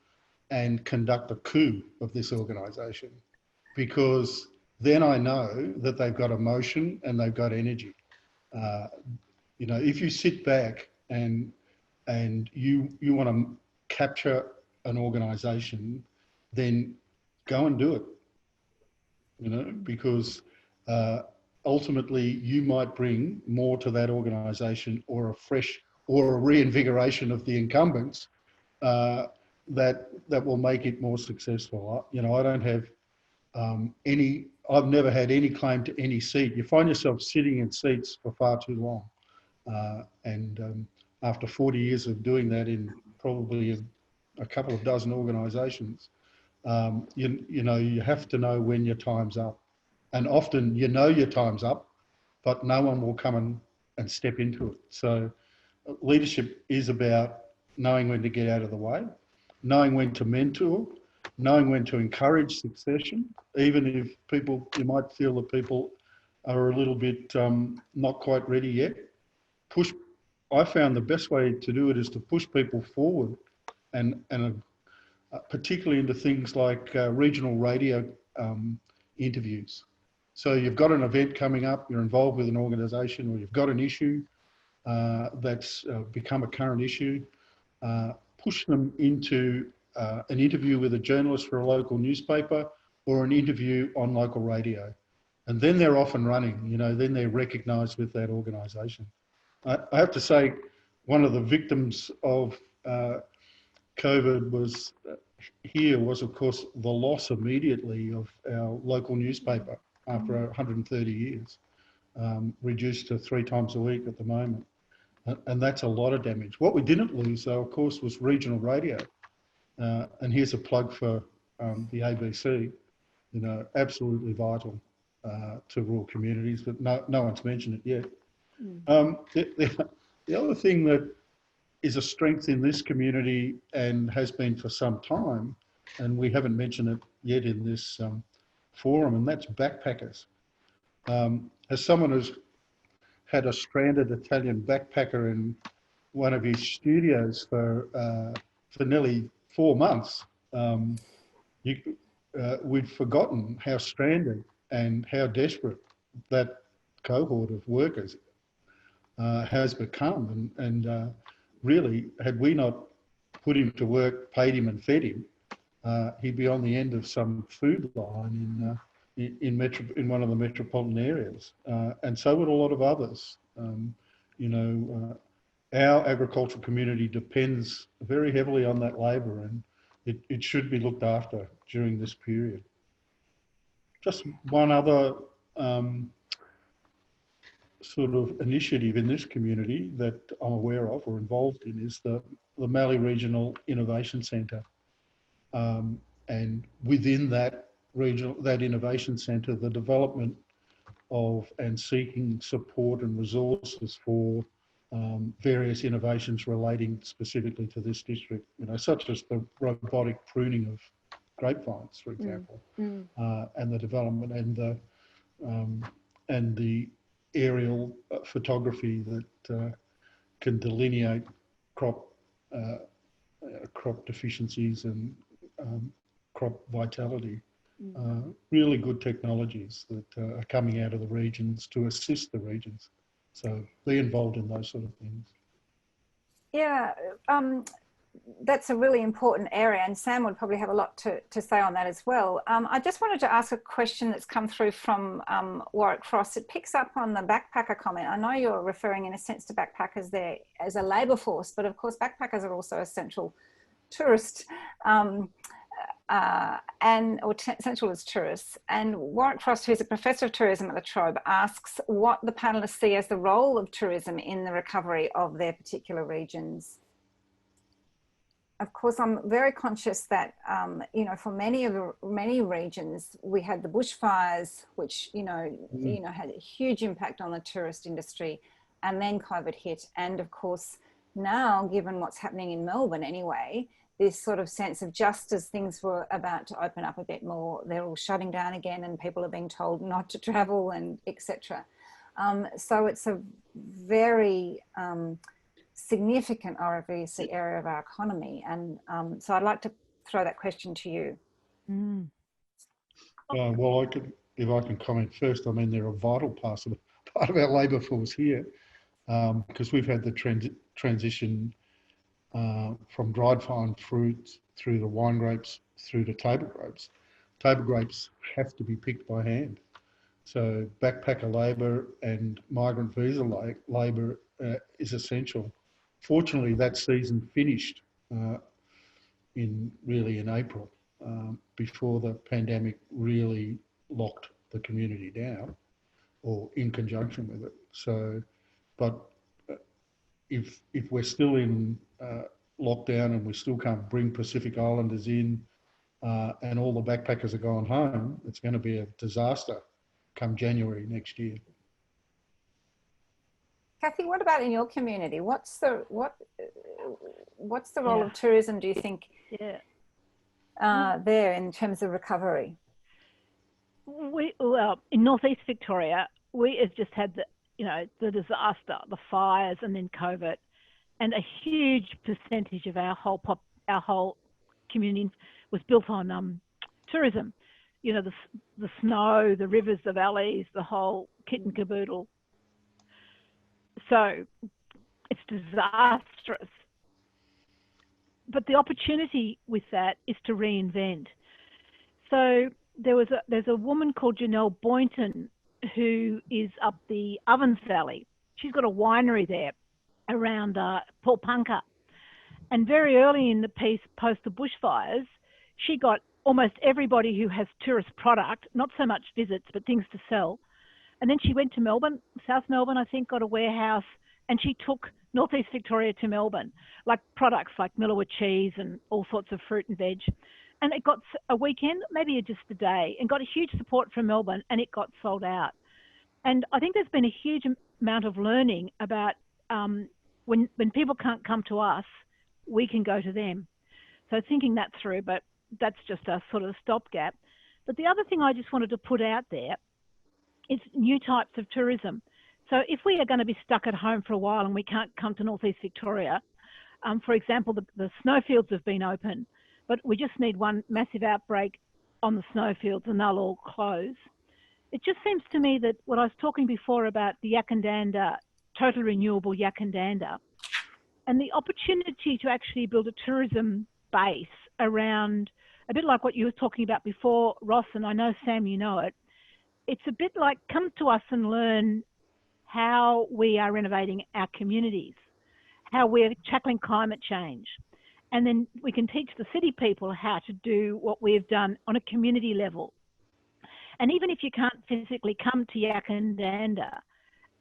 and conduct a coup of this organisation, because then I know that they've got emotion and they've got energy. You know, if you sit back and you want to capture an organisation, then go and do it. You know, because ultimately you might bring more to that organisation, or a reinvigoration of the incumbents that will make it more successful. You know, I don't have I've never had any claim to any seat. You find yourself sitting in seats for far too long. And after 40 years of doing that in probably a couple of dozen organisations, you know, you have to know when your time's up. And often you know your time's up, but no one will come and step into it. So leadership is about knowing when to get out of the way, knowing when to mentor, knowing when to encourage succession, even if you might feel that people are a little bit not quite ready yet. I found the best way to do it is to push people forward, and particularly into things like regional radio interviews. So you've got an event coming up, you're involved with an organisation, or you've got an issue that's become a current issue, push them into an interview with a journalist for a local newspaper, or an interview on local radio. And then they're off and running, you know, then they're recognised with that organisation. I have to say, one of the victims of COVID was of course, the loss immediately of our local newspaper after 130 years, reduced to 3 times a week at the moment. And that's a lot of damage. What we didn't lose, though, of course, was regional radio. And here's a plug for the ABC, you know, absolutely vital to rural communities, but no one's mentioned it yet. The other thing that is a strength in this community and has been for some time, and we haven't mentioned it yet in this forum, and that's backpackers. As someone who's had a stranded Italian backpacker in one of his studios for nearly 4 months, we'd forgotten how stranded and how desperate that cohort of workers has become. And really, had we not put him to work, paid him and fed him, he'd be on the end of some food line in one of the metropolitan areas. And so would a lot of others. You know, our agricultural community depends very heavily on that labour, and it should be looked after during this period. Just one other sort of initiative in this community that I'm aware of or involved in is the Mallee Regional Innovation Centre. And within that innovation centre, the development of and seeking support and resources for various innovations relating specifically to this district, you know, such as the robotic pruning of grapevines, for example, and the development and the aerial photography that can delineate crop deficiencies and crop vitality. Really good technologies that are coming out of the regions to assist the regions. So be involved in those sort of things. Yeah, that's a really important area, and Sam would probably have a lot to say on that as well. I just wanted to ask a question that's come through from Warwick Frost. It picks up on the backpacker comment. I know you're referring in a sense to backpackers there as a labour force, but of course backpackers are also essential tourist essential as tourists. And Warwick Frost, who's a professor of tourism at La Trobe, asks what the panellists see as the role of tourism in the recovery of their particular regions. Of course, I'm very conscious that, you know, for many regions, we had the bushfires, which, you know, had a huge impact on the tourist industry, and then COVID hit. And of course, now, given what's happening in Melbourne anyway, this sort of sense of just as things were about to open up a bit more, they're all shutting down again and people are being told not to travel and etc. So it's a very significant, obviously, area of our economy. And so I'd like to throw that question to you. Well, if I can comment first, I mean, they're a vital part of our labour force here, because we've had the transition from dried fine fruit through the wine grapes through to table grapes. Table grapes have to be picked by hand. So backpacker labour and migrant visa labour is essential. Fortunately, that season finished in April, before the pandemic really locked the community down, or in conjunction with it. So, but if we're still in lockdown and we still can't bring Pacific Islanders in, and all the backpackers are going home, it's going to be a disaster come January next year. Cathy, what about in your community? What's the role of tourism, do you think, there in terms of recovery? Well, in northeast Victoria, we have just had the disaster, the fires, and then COVID, and a huge percentage of our whole community was built on tourism. You know, the snow, the rivers, the valleys, the whole kit and caboodle. So it's disastrous. But the opportunity with that is to reinvent. So there's a woman called Janelle Boynton who is up the Ovens Valley. She's got a winery there around Paulpunka. And very early in the piece, post the bushfires, she got almost everybody who has tourist product, not so much visits, but things to sell. And then she went to Melbourne, South Melbourne, I think, got a warehouse, and she took northeast Victoria to Melbourne, like products like Millerwood cheese and all sorts of fruit and veg. And it got a weekend, maybe just a day, and got a huge support from Melbourne, and it got sold out. And I think there's been a huge amount of learning about when people can't come to us, we can go to them. So thinking that through, but that's just a sort of stopgap. But the other thing I just wanted to put out there is new types of tourism. So if we are going to be stuck at home for a while and we can't come to northeast Victoria, for example, the snowfields have been open, but we just need one massive outbreak on the snowfields and they'll all close. It just seems to me that what I was talking before about the Yakandanda, totally renewable Yakandanda, and the opportunity to actually build a tourism base around, a bit like what you were talking about before, Ross, and I know, Sam, you know it. It's a bit like, come to us and learn how we are renovating our communities, how we're tackling climate change. And then we can teach the city people how to do what we've done on a community level. And even if you can't physically come to Yakandanda,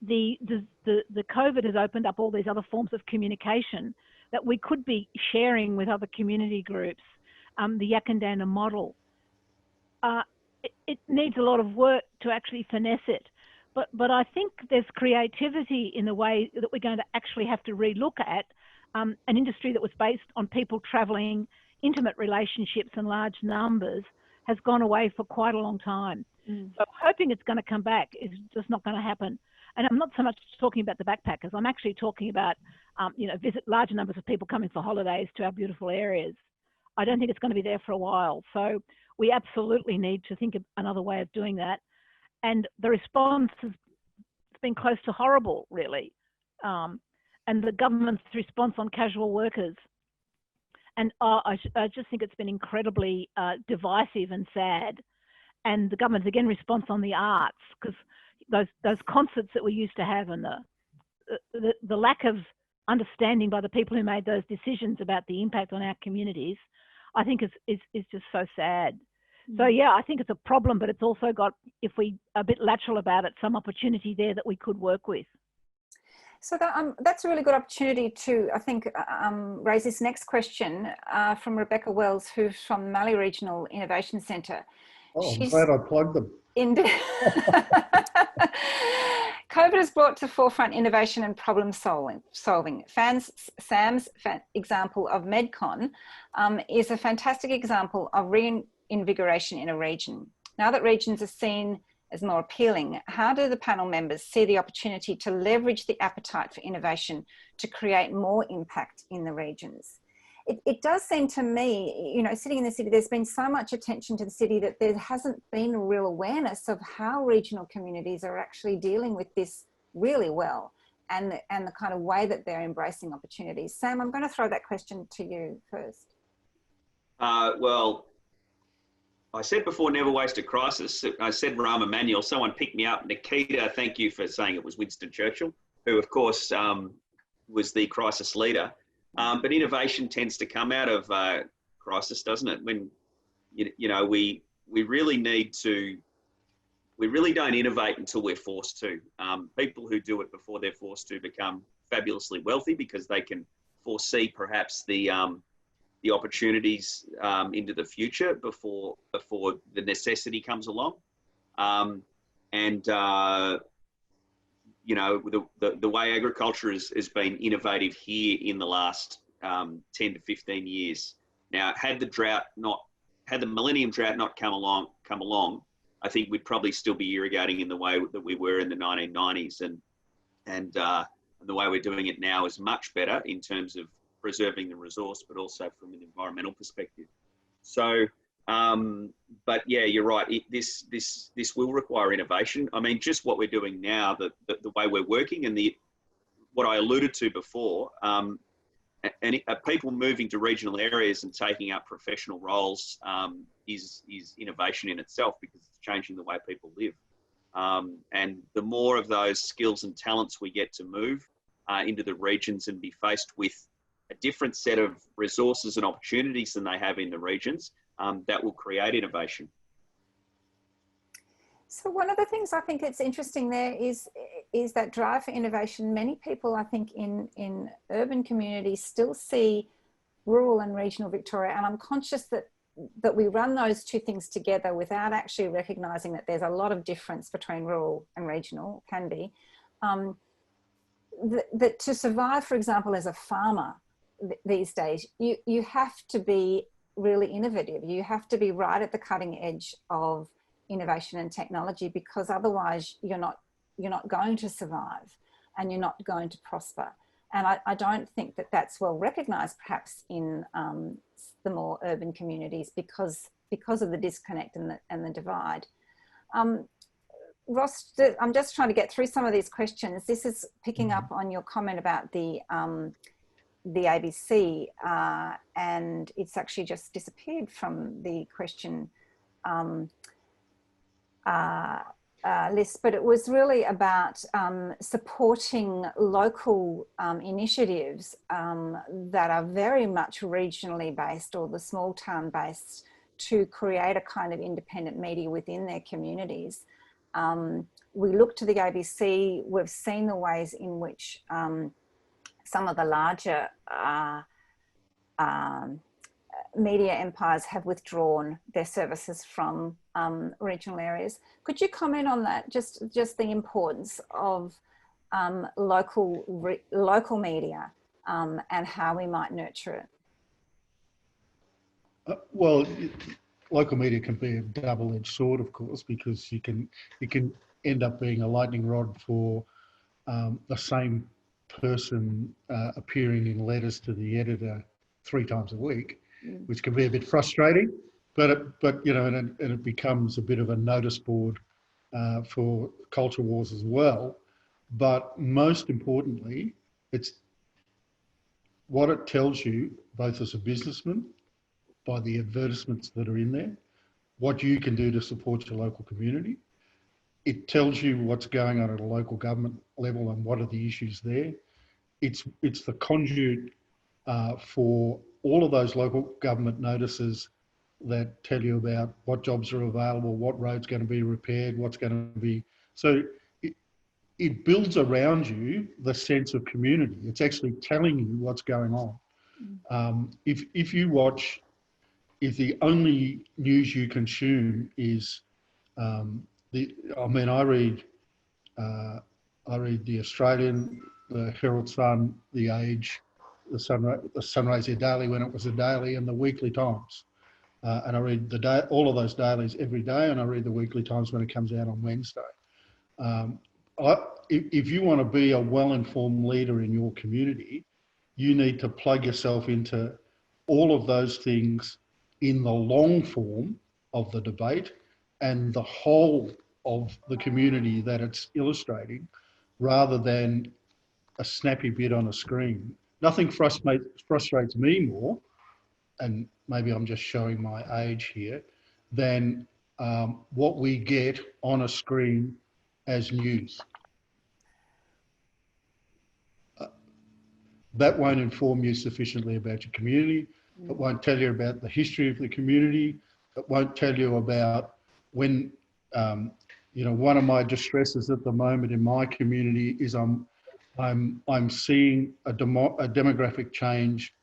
the COVID has opened up all these other forms of communication that we could be sharing with other community groups. The Yakandanda model. It needs a lot of work to actually finesse it. But I think there's creativity in the way that we're going to actually have to relook at an industry that was based on people travelling, intimate relationships and large numbers has gone away for quite a long time. So hoping it's going to come back is just not going to happen. And I'm not so much talking about the backpackers. I'm actually talking about, visit larger numbers of people coming for holidays to our beautiful areas. I don't think it's going to be there for a while. So we absolutely need to think of another way of doing that. And the response has been close to horrible, really. And the government's response on casual workers And I just think it's been incredibly divisive and sad. And the government's again response on the arts, because those concerts that we used to have, and the lack of understanding by the people who made those decisions about the impact on our communities, I think is just so sad. So yeah, I think it's a problem, but it's also got, if we are a bit lateral about it, some opportunity there that we could work with. So that's a really good opportunity to, I think, raise this next question from Rebecca Wells, who's from the Mallee Regional Innovation Centre. Oh, I'm glad I plugged them. COVID has brought to the forefront innovation and problem solving. Sam's example of MedCon is a fantastic example of reinvigoration in a region. Now that regions are seen as more appealing, how do the panel members see the opportunity to leverage the appetite for innovation to create more impact in the regions? It does seem to me, you know, sitting in the city, there's been so much attention to the city that there hasn't been a real awareness of how regional communities are actually dealing with this really well, and the kind of way that they're embracing opportunities. Sam, I'm going to throw that question to you first. Well, I said before, never waste a crisis. I said Rahm Emanuel, someone picked me up. Nikita, thank you for saying it was Winston Churchill, who of course was the crisis leader. But innovation tends to come out of crisis, doesn't it? When, you know, we really need to, we really don't innovate until we're forced to. People who do it before they're forced to become fabulously wealthy because they can foresee perhaps the opportunities into the future before the necessity comes along. You know, the way agriculture has been innovative here in the last 10 to 15 years. Now, had the millennium drought not come along, I think we'd probably still be irrigating in the way that we were in the 1990s, and the way we're doing it now is much better in terms of preserving the resource, but also from an environmental perspective. So, but yeah, you're right. This will require innovation. I mean, just what we're doing now, the way we're working, and what I alluded to before, and people moving to regional areas and taking up professional roles is innovation in itself, because it's changing the way people live. And the more of those skills and talents we get to move into the regions and be faced with a different set of resources and opportunities than they have in the regions, that will create innovation. So one of the things I think it's interesting there is that drive for innovation. Many people, I think, in urban communities still see rural and regional Victoria, and I'm conscious that we run those two things together without actually recognising that there's a lot of difference between rural and regional, can be. That to survive, for example, as a farmer these days, you have to be really innovative. You have to be right at the cutting edge of innovation and technology, because otherwise you're not going to survive and you're not going to prosper. And I don't think that that's well recognised perhaps in the more urban communities because of the disconnect and the divide. Ross, I'm just trying to get through some of these questions. This is picking up on your comment about the ABC, and it's actually just disappeared from the question list, but it was really about supporting local initiatives that are very much regionally based or the small town based to create a kind of independent media within their communities. We look to the ABC, we've seen the ways in which some of the larger media empires have withdrawn their services from regional areas. Could you comment on that? Just the importance of local media and how we might nurture it. Well, local media can be a double-edged sword, of course, because it can end up being a lightning rod for the same person appearing in letters to the editor 3 times a week, which can be a bit frustrating, but you know, and it becomes a bit of a notice board for culture wars as well. But most importantly, it's what it tells you, both as a businessman, by the advertisements that are in there, what you can do to support your local community. It tells you what's going on at a local government level and what are the issues there. It's the conduit for all of those local government notices that tell you about what jobs are available, what road's going to be repaired, what's going to be. So it builds around you the sense of community. It's actually telling you what's going on. If you watch, if the only news you consume is I read the Australian, the Herald Sun, the Age, the Sunraysia Daily when it was a daily, and the Weekly Times. And I read all of those dailies every day, and I read the Weekly Times when it comes out on Wednesday. If you want to be a well-informed leader in your community, you need to plug yourself into all of those things in the long form of the debate and the whole of the community that it's illustrating, rather than a snappy bit on a screen. Nothing frustrates me more, and maybe I'm just showing my age here, than what we get on a screen as news. That won't inform you sufficiently about your community. It won't tell you about the history of the community. It won't tell you about when, one of my distresses at the moment in my community is I'm seeing a demographic change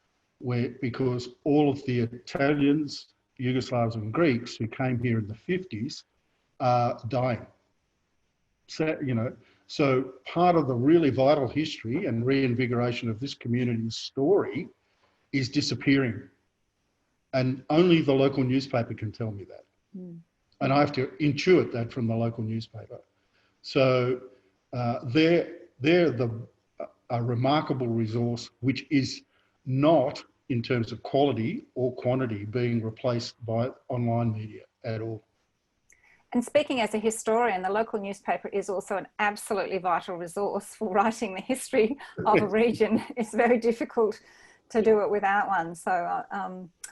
because all of the Italians, Yugoslavs and Greeks who came here in the 50s are dying. So part of the really vital history and reinvigoration of this community's story is disappearing. And only the local newspaper can tell me that. And I have to intuit that from the local newspaper. So they're a remarkable resource, which is not, in terms of quality or quantity, being replaced by online media at all. And speaking as a historian, the local newspaper is also an absolutely vital resource for writing the history of a region. It's very difficult to do it without one. So,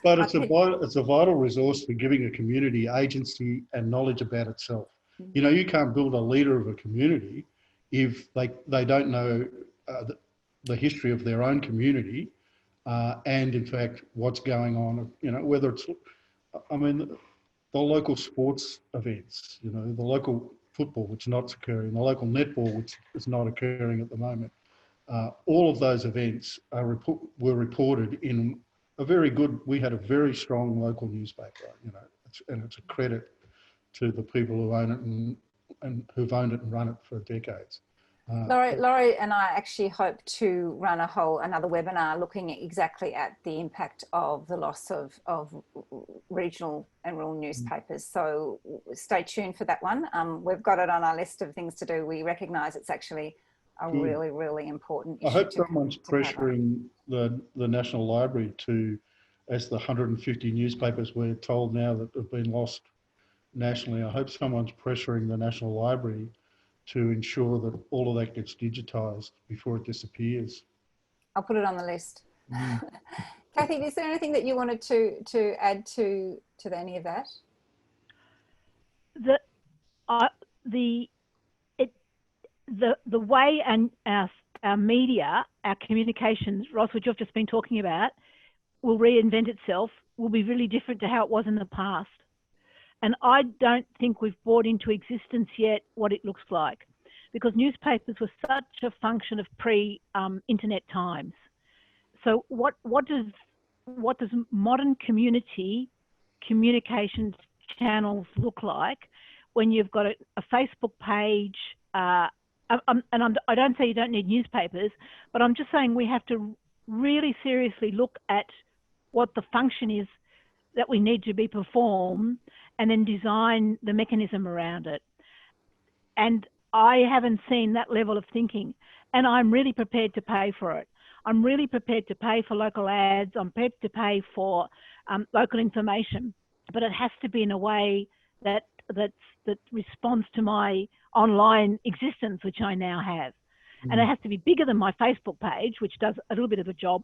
but it's a vital resource for giving a community agency and knowledge about itself. You can't build a leader of a community if they don't know the history of their own community and, in fact, what's going on. Whether it's, the local sports events, the local football, which is not occurring, the local netball, which is not occurring at the moment. All of those events were reported in we had a very strong local newspaper, and it's a credit to the people who own it and who've owned it and run it for decades. Laurie and I actually hope to run another webinar looking exactly at the impact of the loss of regional and rural newspapers. So stay tuned for that one. We've got it on our list of things to do. We recognise it's actually a really, really important issue. I hope someone's pressuring the National Library to, as the 150 newspapers we're told now that have been lost nationally, I hope someone's pressuring the National Library to ensure that all of that gets digitised before it disappears. I'll put it on the list. Cathy, is there anything that you wanted to add to any of that? The way and our media, our communications, Ross, which you've just been talking about, will reinvent itself, will be really different to how it was in the past. And I don't think we've brought into existence yet what it looks like, because newspapers were such a function of pre-internet times. So what does modern community communications channels look like when you've got a Facebook page? I don't say you don't need newspapers, but I'm just saying we have to really seriously look at what the function is that we need to be performed, and then design the mechanism around it. And I haven't seen that level of thinking, and I'm really prepared to pay for it. I'm really prepared to pay for local ads. I'm prepared to pay for local information, but it has to be in a way that responds to my online existence, which I now have. And it has to be bigger than my Facebook page, which does a little bit of a job,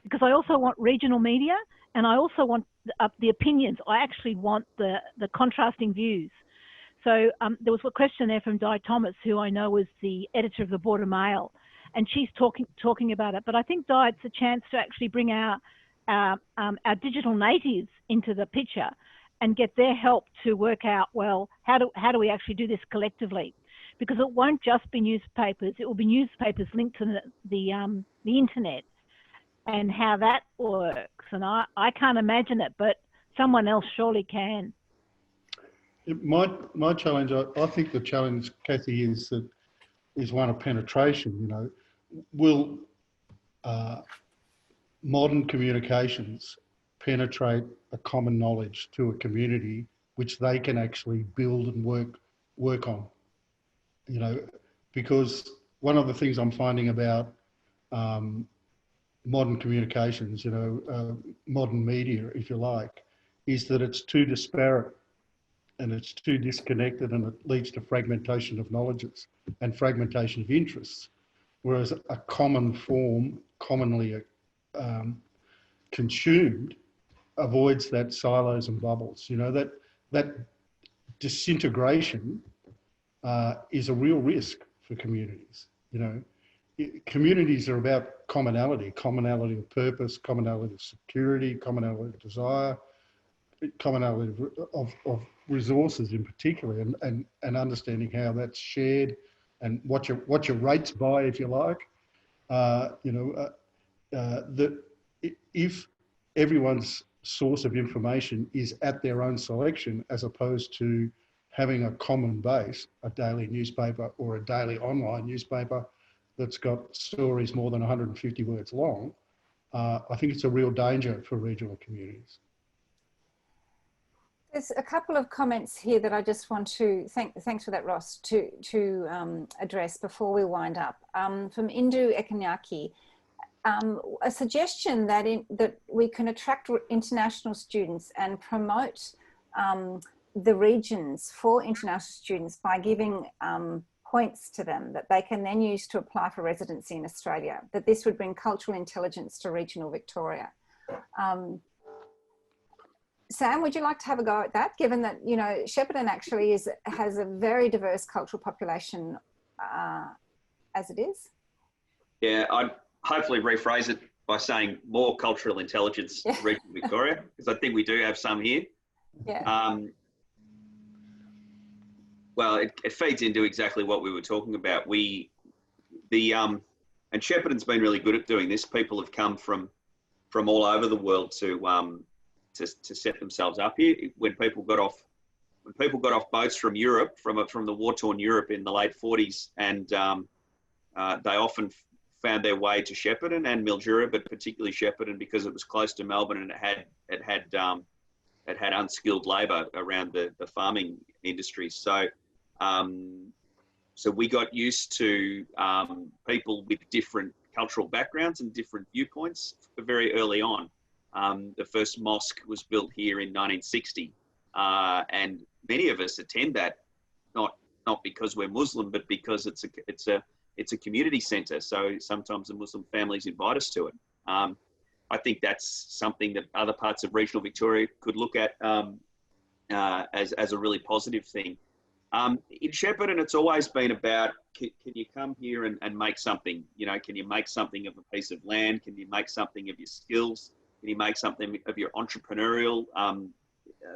because I also want regional media, and I also want the opinions. I actually want the contrasting views. So there was a question there from Di Thomas, who I know was the editor of the Border Mail, and she's talking about it. But I think, Di, it's a chance to actually bring our digital natives into the picture and get their help to work out, well, how do we actually do this collectively? Because it won't just be newspapers; it will be newspapers linked to the internet, and how that works. And I can't imagine it, but someone else surely can. My challenge, I think the challenge, Cathy, is one of penetration. You know, will modern communications penetrate a common knowledge to a community which they can actually build and work on? You know, because one of the things I'm finding about modern communications, you know, modern media, if you like, is that it's too disparate and it's too disconnected, and it leads to fragmentation of knowledges and fragmentation of interests. Whereas a common form, commonly consumed, avoids that silos and bubbles. You know, that disintegration is a real risk for communities. You know, communities are about commonality of purpose, commonality of security, commonality of desire, commonality of resources in particular, and understanding how that's shared and what your rates by, if you like. You know, that if everyone's source of information is at their own selection, as opposed to having a common base, a daily newspaper or a daily online newspaper that's got stories more than 150 words long, I think it's a real danger for regional communities. There's a couple of comments here that I just want to thanks for that, Ross, to address before we wind up. From Indu Ekanyaki, a suggestion that that we can attract international students and promote the regions for international students by giving points to them that they can then use to apply for residency in Australia, that this would bring cultural intelligence to regional Victoria. Sam, would you like to have a go at that, given that, you know, Shepparton actually has a very diverse cultural population as it is? Yeah, I'd hopefully rephrase it by saying more cultural intelligence in regional Victoria, because I think we do have some here. Yeah. Well, it feeds into exactly what we were talking about. And Shepparton's been really good at doing this. People have come from all over the world to set themselves up here. When people got off boats from Europe, from the war-torn Europe in the late 40s, and they often found their way to Shepparton and Mildura, but particularly Shepparton because it was close to Melbourne and it had unskilled labour around the farming industry. So we got used to people with different cultural backgrounds and different viewpoints very early on. The first mosque was built here in 1960, and many of us attend that not because we're Muslim, but because it's a community centre. So sometimes the Muslim families invite us to it. I think that's something that other parts of regional Victoria could look at as a really positive thing. In Shepparton, it's always been about, can you come here and make something? You know, can you make something of a piece of land? Can you make something of your skills? Can you make something of your entrepreneurial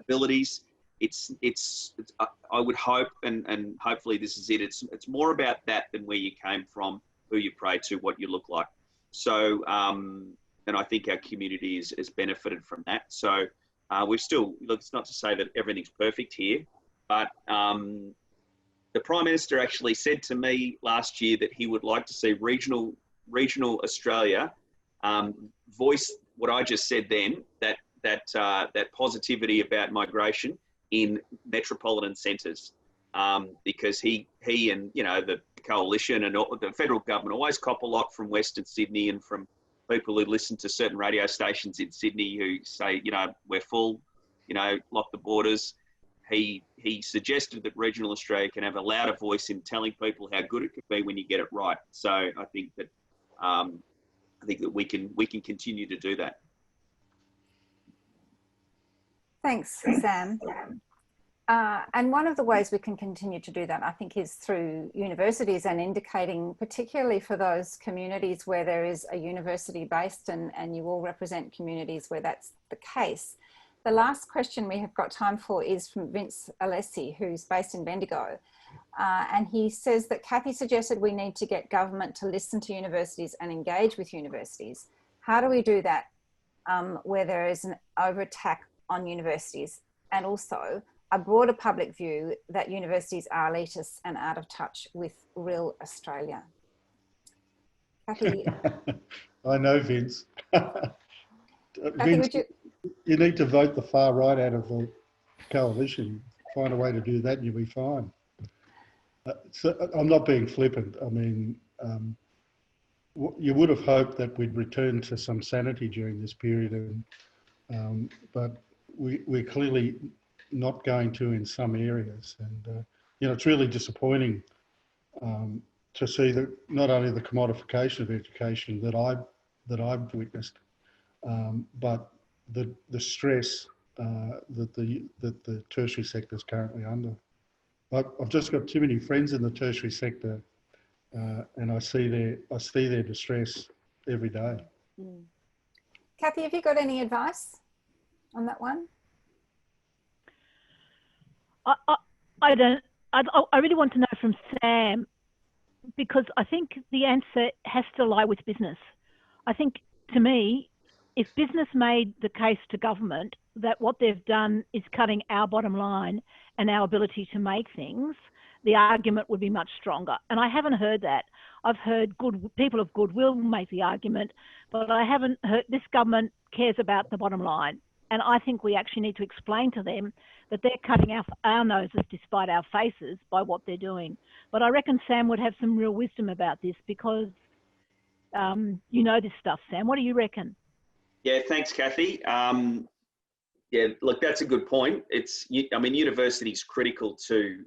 abilities? I would hope, and hopefully this is it. It's more about that than where you came from, who you pray to, what you look like. So, and I think our community has benefited from that. So we've still, look, it's not to say that everything's perfect here, but the Prime Minister actually said to me last year that he would like to see regional Australia voice what I just said then, that positivity about migration in metropolitan centres, because he and, you know, the coalition and the federal government always cop a lot from Western Sydney and from people who listen to certain radio stations in Sydney who say, you know, we're full, you know, lock the borders. He suggested that regional Australia can have a louder voice in telling people how good it could be when you get it right. So I think that I think that we can continue to do that. Thanks, Sam. And one of the ways we can continue to do that, I think, is through universities and indicating, particularly for those communities where there is a university based, and you all represent communities where that's the case. The last question we have got time for is from Vince Alessi, who's based in Bendigo. And he says that Cathy suggested we need to get government to listen to universities and engage with universities. How do we do that where there is an over-attack on universities, and also a broader public view that universities are elitist and out of touch with real Australia? Cathy? I know, Vince. Cathy, Vince, you need to vote the far right out of the coalition. Find a way to do that and you'll be fine. So I'm not being flippant. I mean, you would have hoped that we'd return to some sanity during this period, but we're clearly not going to in some areas. And, you know, it's really disappointing to see that not only the commodification of education that I've witnessed, but the stress that the tertiary sector is currently under. I've just got too many friends in the tertiary sector, and I see their distress every day. Mm. Cathy, have you got any advice on that one? I don't. I really want to know from Sam, because I think the answer has to lie with business. I think, to me, if business made the case to government that what they've done is cutting our bottom line and our ability to make things, the argument would be much stronger. And I haven't heard that. I've heard people of goodwill make the argument, but I haven't heard this government cares about the bottom line. And I think we actually need to explain to them that they're cutting our noses despite our faces by what they're doing. But I reckon Sam would have some real wisdom about this, because you know this stuff, Sam. What do you reckon? Yeah, thanks, Cathy. Yeah, look, that's a good point. I mean, university is critical to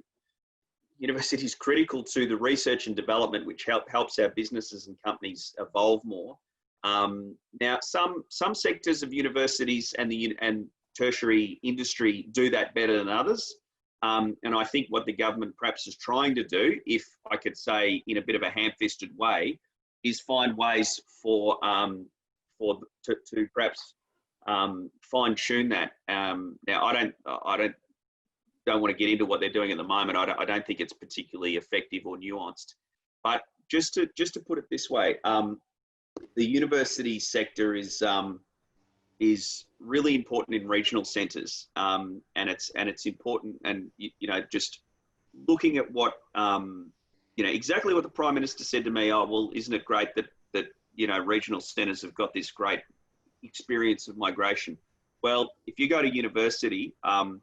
the research and development, which helps our businesses and companies evolve more. Now, some sectors of universities and tertiary industry do that better than others. And I think what the government perhaps is trying to do, if I could say in a bit of a ham-fisted way, is find ways to perhaps fine-tune that. Now, I don't want to get into what they're doing at the moment. I don't think it's particularly effective or nuanced. But just to put it this way, the university sector is really important in regional centres, and it's important. And you know, just looking at what exactly what the Prime Minister said to me. Oh, well, isn't it great that you know, regional centres have got this great experience of migration? Well, if you go to university, you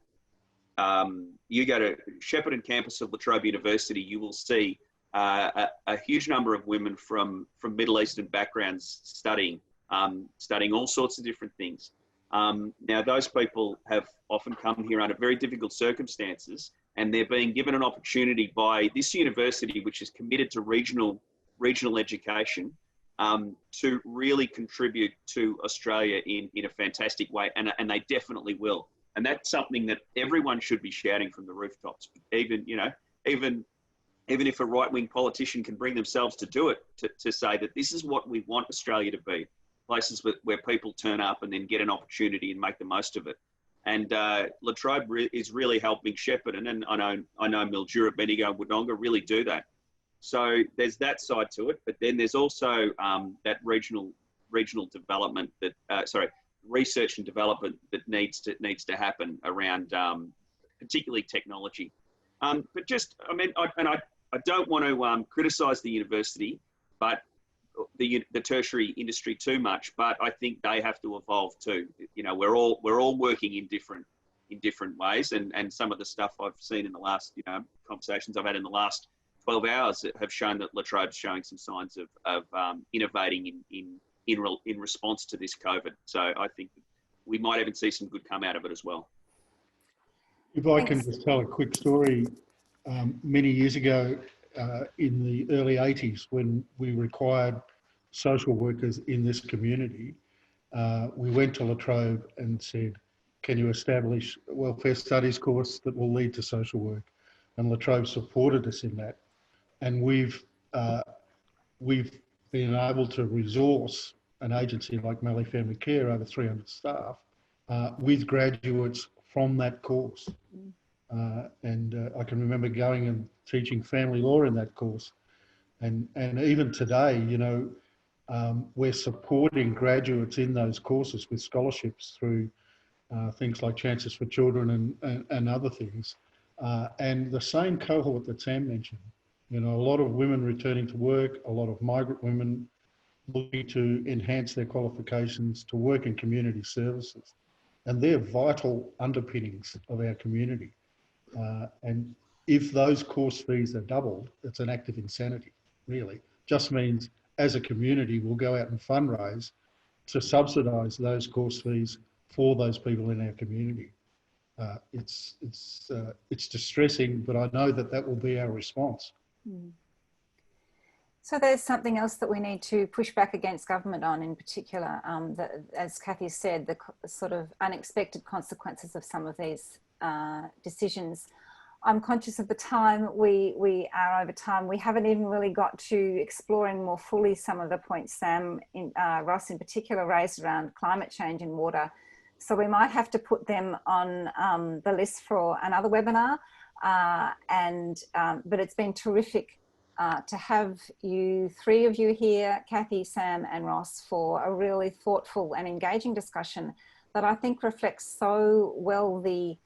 go to Shepparton campus of La Trobe University, you will see a huge number of women from Middle Eastern backgrounds studying all sorts of different things. Now, those people have often come here under very difficult circumstances, and they're being given an opportunity by this university, which is committed to regional education, to really contribute to Australia in a fantastic way, and they definitely will. And that's something that everyone should be shouting from the rooftops. Even if a right-wing politician can bring themselves to do it, to say that this is what we want Australia to be, places where people turn up and then get an opportunity and make the most of it. And La Trobe is really helping Shepparton, and I know Mildura, Bendigo, and Wodonga really do that. So there's that side to it, but then there's also that regional development research and development that needs to happen around particularly technology. But just, I mean, I don't want to criticise the university, but the tertiary industry too much. But I think they have to evolve too. You know, we're all working in different ways, and some of the stuff I've seen in the last conversations I've had in the last 12 hours have shown that La Trobe's showing some signs of innovating in response to this COVID. So I think we might even see some good come out of it as well. If I can just tell a quick story, many years ago in the early 80s, when we required social workers in this community, we went to La Trobe and said, can you establish a welfare studies course that will lead to social work? And La Trobe supported us in that. And we've been able to resource an agency like Mallee Family Care, over 300 staff, with graduates from that course. And I can remember going and teaching family law in that course. And even today, you know, we're supporting graduates in those courses with scholarships through things like Chancellor for Children and other things. And the same cohort that Sam mentioned, you know, a lot of women returning to work, a lot of migrant women looking to enhance their qualifications to work in community services. And they're vital underpinnings of our community. And if those course fees are doubled, it's an act of insanity, really. Just means as a community, we'll go out and fundraise to subsidise those course fees for those people in our community. It's distressing, but I know that that will be our response. So there's something else that we need to push back against government on, in particular, as Cathy said, the sort of unexpected consequences of some of these decisions. I'm conscious of the time. We are over time. We haven't even really got to exploring more fully some of the points Sam, Ross in particular, raised around climate change and water. So we might have to put them on the list for another webinar. But it's been terrific to have you, three of you here, Cathy, Sam and Ross, for a really thoughtful and engaging discussion that I think reflects so well the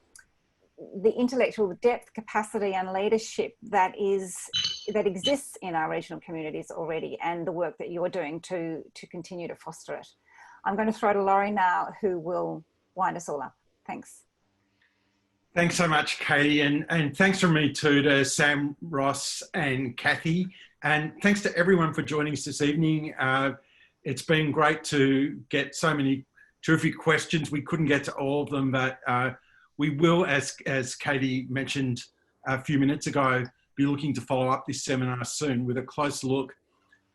intellectual depth, capacity and leadership that exists in our regional communities already, and the work that you're doing to continue to foster it. I'm going to throw to Laurie now, who will wind us all up. Thanks. Thanks so much, Katie, and thanks from me too to Sam, Ross and Cathy, and thanks to everyone for joining us this evening. It's been great to get so many terrific questions. We couldn't get to all of them, but we will, as Katie mentioned a few minutes ago, be looking to follow up this seminar soon with a close look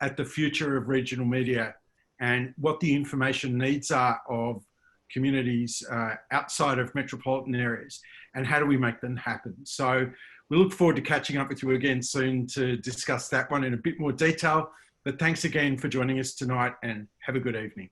at the future of regional media and what the information needs are of communities outside of metropolitan areas, and how do we make them happen. So we look forward to catching up with you again soon to discuss that one in a bit more detail. But thanks again for joining us tonight, and have a good evening.